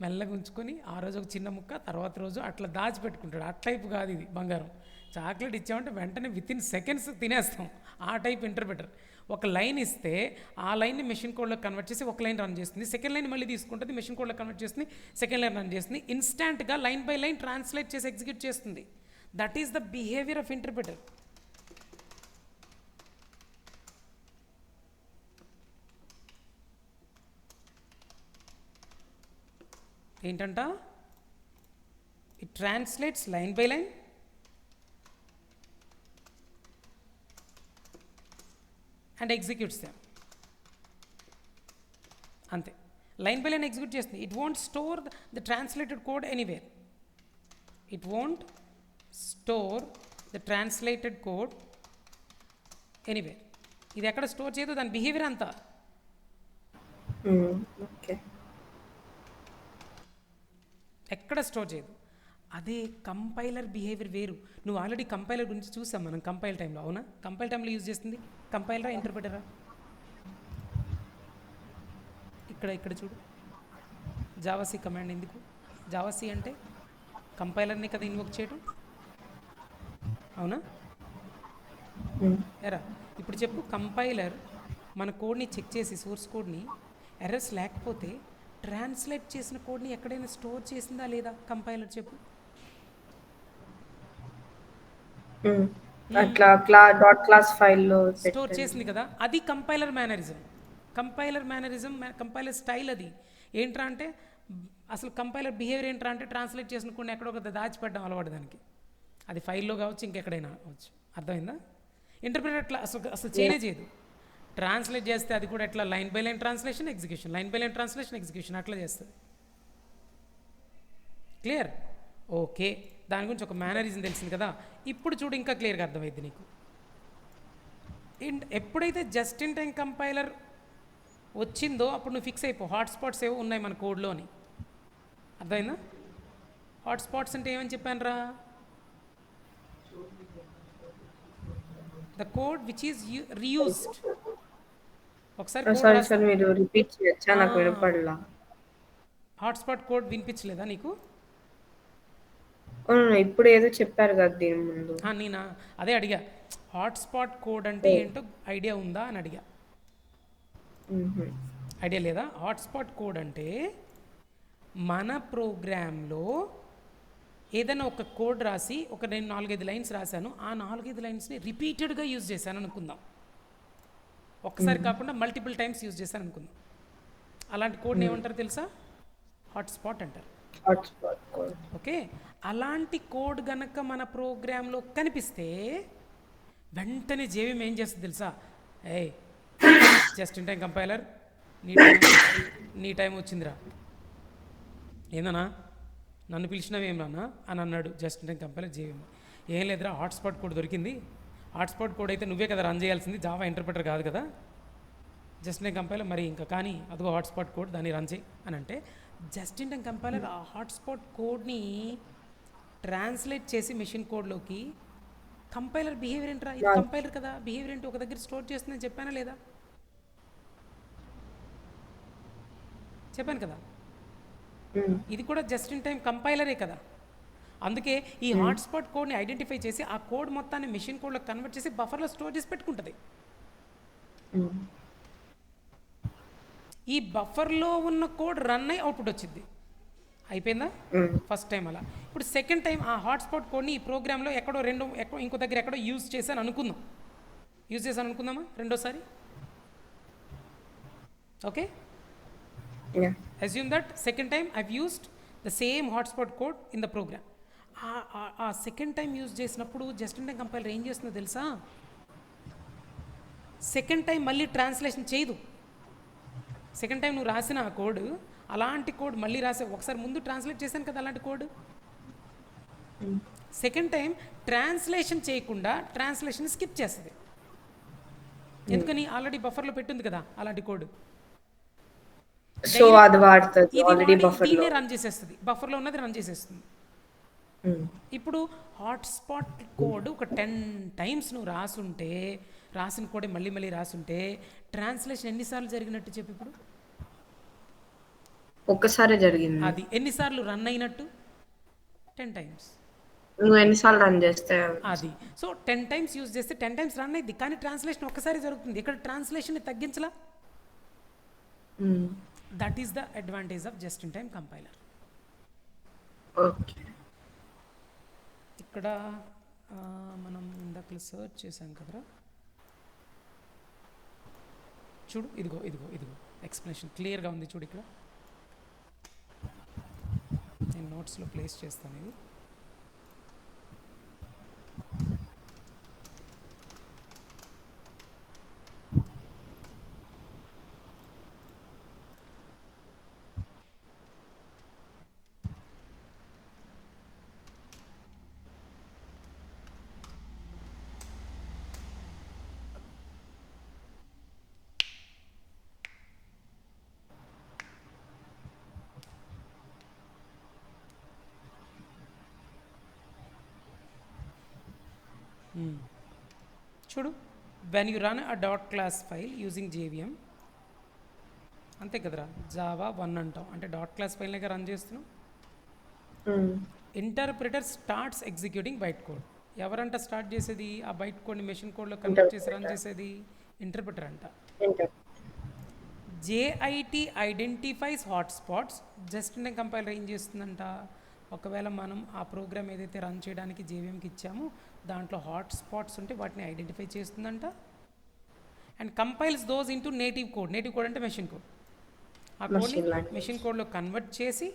మెల్లగా ఉంచుకొని ఆ రోజు ఒక చిన్న ముక్క, తర్వాత రోజు అట్లా దాచిపెట్టుకుంటాడు. ఆ టైప్ కాదు ఇది బంగారం. చాక్లెట్ ఇచ్చామంటే వెంటనే వితిన్ సెకండ్స్ తినేస్తాం. ఆ టైప్ ఇంటర్ప్రిటర్. ఒక లైన్ ఇస్తే ఆ లైన్ని మెషిన్ కోడ్లో కన్వర్ట్ చేసి ఒక లైన్ రన్ చేస్తుంది, సెకండ్ లైన్ మళ్ళీ తీసుకుంటుంది, మెషిన్ కోడ్లో కన్వర్ట్ చేస్తుంది, సెకండ్ లైన్ రన్ చేస్తుంది. ఇన్స్టాంట్గా లైన్ బై లైన్ ట్రాన్స్లేట్ చేసి ఎగ్జిక్యూట్ చేస్తుంది. That is the behaviour of interpreter. ఏంటంట, it translates line by line and executes them. అంతే, లైన్ బై లైన్ ఎగ్జిక్యూట్ చేస్తుంది. It won't store the translated code anywhere. It won't store the translated code anywhere. ఇది ఎక్కడ store చేయదు, దాని behaviour అంతా. Okay. ఎక్కడ store చేయదు. అదే కంపైలర్ బిహేవియర్ వేరు. నువ్వు ఆల్రెడీ కంపైలర్ గురించి చూసాం మనం కంపైల్ టైంలో, అవునా? కంపైల్ టైంలో యూజ్ చేస్తుంది కంపైలరా ఇంటర్ప్రిటరా? ఇక్కడ చూడు, జావాసీ కమాండ్ ఎందుకు? జావాసీ అంటే కంపైలర్ని కదా ఇన్వోక్ చేయడం, అవునా? ఎరా ఇప్పుడు చెప్పు, కంపైలర్ మన కోడ్ని చెక్ చేసి సోర్స్ కోడ్ని ఎర్రర్స్ లేకపోతే ట్రాన్స్లేట్ చేసిన కోడ్ని ఎక్కడైనా స్టోర్ చేసిందా లేదా కంపైలర్ చెప్పు? అట్లా డాట్ క్లాస్ ఫైల్లో స్టోర్ చేసింది కదా, అది కంపైలర్ మేనరిజం. కంపైలర్ స్టైల్ అది. ఏంట్రా అంటే అసలు కంపైలర్ బిహేవియర్ ఏంట్రా అంటే ట్రాన్స్లేట్ చేసిన కొన్ని ఎక్కడో ఒక దాచిపెట్టడం అలవాటు దానికి. అది ఫైల్లో కావచ్చు, ఇంకెక్కడైనా కావచ్చు. అర్థమైందా? ఇంటర్ప్రిటర్ అట్లా అసలు చేయనే చేయదు. ట్రాన్స్లేట్ చేస్తే అది కూడా ఎట్లా line by line translation execution, line by line translation execution అట్లా చేస్తుంది. క్లియర్? ఓకే, దాని గురించి ఒక మేనరిజం తెలిసింది కదా. ఇప్పుడు చూడు, ఇంకా క్లియర్గా అర్థమైంది నీకు. ఎప్పుడైతే జస్ట్ ఇన్ టైం కంపైలర్ వచ్చిందో అప్పుడు నువ్వు ఫిక్స్ అయిపో, హాట్స్పాట్స్ ఏవో ఉన్నాయి మన కోడ్లోని. అర్థమైందా? హాట్స్పాట్స్ అంటే ఏమని చెప్పాను రా? The code which is reused. ఒకసారి సారీ మీరు రిపీట్ చేయొచ్చా? నాకు వినపడలా. హాట్స్పాట్ కోడ్ వినిపించలేదా నీకు? ఇప్పుడు ఏదో చెప్పారు కదా దీని ముందు. నేనా అదే అడిగా, హాట్స్పాట్ కోడ్ అంటే ఏంటో ఐడియా ఉందా అని అడిగా. ఐడియా లేదా? హాట్స్పాట్ కోడ్ అంటే మన ప్రోగ్రాంలో ఏదైనా ఒక కోడ్ రాసి నేను 4-5 లైన్స్ రాశాను, ఆ 4-5 లైన్స్ని రిపీటెడ్గా యూజ్ చేశాను అనుకుందాం. ఒక్కసారి కాకుండా మల్టిపుల్ టైమ్స్ యూజ్ చేశాను అనుకుందాం. అలాంటి కోడ్ని ఏమంటారు తెలుసా? హాట్స్పాట్ అంటారు. Hotspot code. ఓకే, అలాంటి కోడ్ గనక మన ప్రోగ్రాంలో కనిపిస్తే వెంటనే జేవిఎం ఏం చేస్తుంది తెలుసా? జస్ట్ ఇన్ టైం కంపైలర్, నీ టైం వచ్చిందిరా, ఏందన్నా నన్ను పిలిచినవేం రానా అని అన్నాడు just in time compiler JVM. ఏం లేదురా, హాట్స్పాట్ కోడ్ దొరికింది. హాట్స్పాట్ కోడ్ అయితే నువ్వే కదా రన్ చేయాల్సింది, జావా ఇంటర్ప్రిటర్ కాదు కదా. జస్ట్ ఇన్ టైం కంపైలర్ మరి ఇంకా కానీ అదిగో హాట్స్పాట్ కోడ్, దాన్ని రన్ చేయి అని అంటే జస్ట్ ఇన్ టైం కంపైలర్ ఆ హాట్స్పాట్ కోడ్ని ట్రాన్స్లేట్ చేసి మెషిన్ కోడ్లోకి. కంపైలర్ బిహేవియర్ ఏంట్రా? ఇది కంపైలర్ కదా, బిహేవియర్ ఏంటి ఒక దగ్గర స్టోర్ చేస్తుందని చెప్పానా లేదా? చెప్పాను కదా. ఇది కూడా జస్ట్ ఇన్ టైం కంపైలరే కదా. అందుకే ఈ హాట్స్పాట్ కోడ్ని ఐడెంటిఫై చేసి ఆ కోడ్ మొత్తాన్ని మెషిన్ కోడ్లో కన్వర్ట్ చేసి బఫర్లో స్టోర్ చేసి పెట్టుకుంటుంది. ఈ బఫర్లో ఉన్న కోడ్ రన్ అయ్యి అవుట్పుట్ వచ్చింది. అయిపోయిందా? ఫస్ట్ టైం అలా. ఇప్పుడు సెకండ్ టైం ఆ హాట్స్పాట్ కోడ్ని ఈ ప్రోగ్రాంలో ఇంకో దగ్గర ఎక్కడో యూజ్ చేశాను అనుకుందామా రెండోసారి. Okay, assume that second time I've used the same hotspot code in the program. ఆ సెకండ్ టైం యూజ్ చేసినప్పుడు జస్ట్ ఇన్ టైం కంపైలర్ ఏం చేస్తుందో తెలుసా? సెకండ్ టైం మళ్ళీ ట్రాన్స్లేషన్ చేయదు. సెకండ్ టైం నువ్వు రాసిన ఆ కోడ్, అలాంటి కోడ్ మళ్ళీ రాసే, ఒకసారి ముందు ట్రాన్స్లేట్ చేశాను కదా అలాంటి కోడ్, సెకండ్ టైం ట్రాన్స్లేషన్ చేయకుండా ట్రాన్స్లేషన్ స్కిప్ చేస్తుంది. ఎందుకని? ఆల్రెడీ బఫర్లో పెట్టింది కదా అలాంటి కోడ్. సో అది వాడుతుంది ఆల్రెడీ బఫర్లో, దీన్నే రన్ చేసేస్తుంది, బఫర్లో ఉన్నది రన్ చేసేస్తుంది. ఇప్పుడు హాట్స్పాట్ కోడ్ ఒక 10 టైమ్స్ నువ్వు రాసిన కోడే మళ్ళీ రాసుంటే ట్రాన్స్లేషన్ ఎన్నిసార్లు జరిగినట్టు చెప్పు? ఇప్పుడు ఒక్కసారి జరిగింది. అది ఎన్నిసార్లు రన్ అయినట్టు? 10 టైమ్స్. నువ్వు ఎన్నిసార్లు రన్ చేస్తే అది. సో 10 టైమ్స్ యూజ్ చేస్తే 10 టైమ్స్ రన్ అయింది, కానీ ట్రాన్స్లేషన్ ఒక్కసారి జరుగుతుంది. ఇక్కడ ట్రాన్స్లేషన్ తగ్గించలా. That is the advantage of just in time compiler. Okay, ఇక్కడ మనం ఇందాక సర్చ్ చేసాం కదరా, చూడు, ఇదిగో ఎక్స్ప్లెనేషన్ క్లియర్గా ఉంది చూడు. ఇక్కడ నేను నోట్స్లో ప్లేస్ చేస్తాను ఇది. చూడు, when you run a dot class file using JVM, అంతే కదరా, జావా 1 అంటాం అంటే డాట్ క్లాస్ ఫైల్నే రన్ చేస్తున్నాం. Interpreter starts executing byte code. ఎవరంట స్టార్ట్ చేసేది? ఆ బైట్ కోడ్ని మెషిన్ కోడ్లో కన్వర్ట్ చేసి రన్ చేసేది ఇంటర్ప్రిటర్ అంట. JIT identifies hotspots. Just in compiler ఏం చేస్తుందంట, ఒకవేళ మనం ఆ ప్రోగ్రామ్ ఏదైతే రన్ చేయడానికి జేవిఎంకి ఇచ్చామో దాంట్లో హాట్స్పాట్స్ ఉంటే వాటిని ఐడెంటిఫై చేస్తుందంట. And compiles those into native code. Native code అంటే మెషిన్ కోడ్. ఆ కోడ్ని మెషిన్ కోడ్లో కన్వర్ట్ చేసి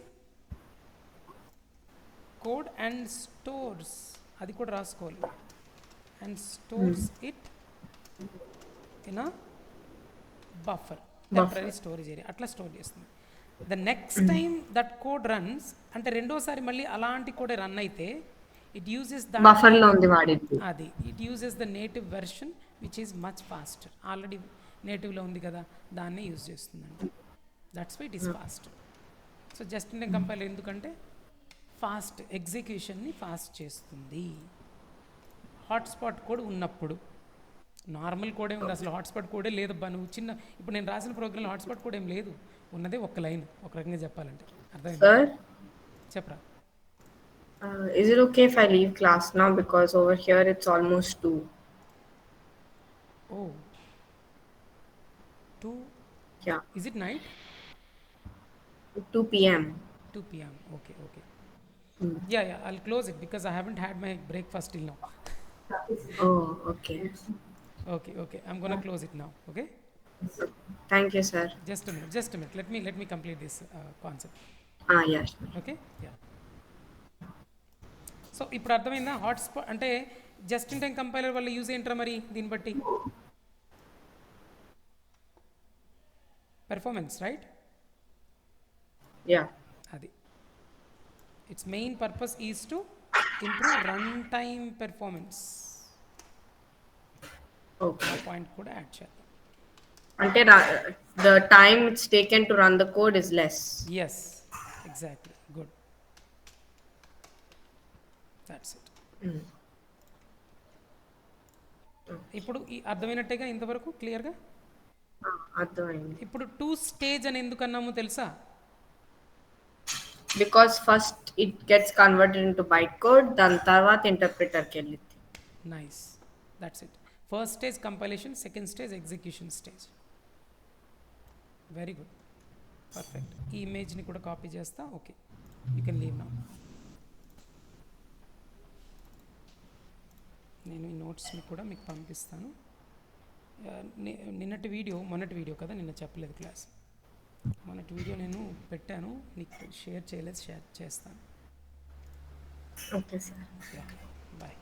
కోడ్ అండ్ స్టోర్స్, అది కూడా రాసుకోవాలి, and stores it in a buffer, temporary storage area, అట్లా స్టోర్ చేస్తుంది. The next time that code runs, అంటే రెండోసారి మళ్ళీ అలాంటి కోడే రన్ అయితే ఇట్ యూజెస్ ద బఫర్లో ఉంది వాడిద్ది. అది it uses the native version which is much faster. Already నేటివ్లో ఉంది కదా, దాన్నే యూజ్ చేస్తుందంట. That's why it is fast. So just in compiler ఎందుకంటే ఫాస్ట్ ఎగ్జిక్యూషన్ని ఫాస్ట్ చేస్తుంది. హాట్స్పాట్ కోడ్ ఉన్నప్పుడు, నార్మల్ కోడే ఉంది, అసలు హాట్స్పాట్ కోడే లేదబ్బా. నువ్వు చిన్న ఇప్పుడు నేను రాసిన ప్రోగ్రాంలో హాట్స్పాట్ కోడ్ ఏం లేదు, ఉన్నదే ఒక్క లైన్, ఒక రకంగా చెప్పాలంటే. అర్థమైంది? సార్, చెప్పరా. is it okay if I leave class now because over here it's almost 2? Oh 2, Yeah, is it night? 2 p.m. 2 p.m. Okay, okay. Yeah, I'll close it because I haven't had my breakfast till now. Oh, okay. Okay, I'm gonna close it now. Okay, Thank you, sir. just a minute, let me complete this concept. Yes. Okay, yeah. So ఇప్పుడు అర్థమైందా hotspot అంటే? Just in time compiler వల్ల use ఏంట్రా మరి దీన్ని బట్టి? Performance, right? Yeah. అది it's main purpose is to improve run time performance. Okay. ఆ పాయింట్ కూడా యాడ్ చేద్దాం. అంటే the time it's taken to run the code is less. Yes, exactly, good, that's it. ఇప్పుడు ఈ అర్థమైనట్టేగా ఇంతవరకు క్లియర్గా? అర్థమైంది. ఇప్పుడు 2 స్టేజ్ అని ఎందుకు అన్నామో తెలుసా? Because first it gets converted into bytecode, దాని తర్వాత ఇంటర్ప్రిటర్కి వెళ్ళింది. Nice, that's it. First stage compilation, second stage execution stage. Very good, perfect. ఈ ఇమేజ్ని కూడా కాపీ చేస్తా. Okay, you can leave now. నేను ఈ నోట్స్ని కూడా మీకు పంపిస్తాను. నిన్నటి వీడియో, మొన్నటి వీడియో కదా, నిన్న చెప్పలేదు క్లాస్. మొన్నటి వీడియో నేను పెట్టాను, నీకు షేర్ చేయలేదు, షేర్ చేస్తాను. Okay sir. బాయ్.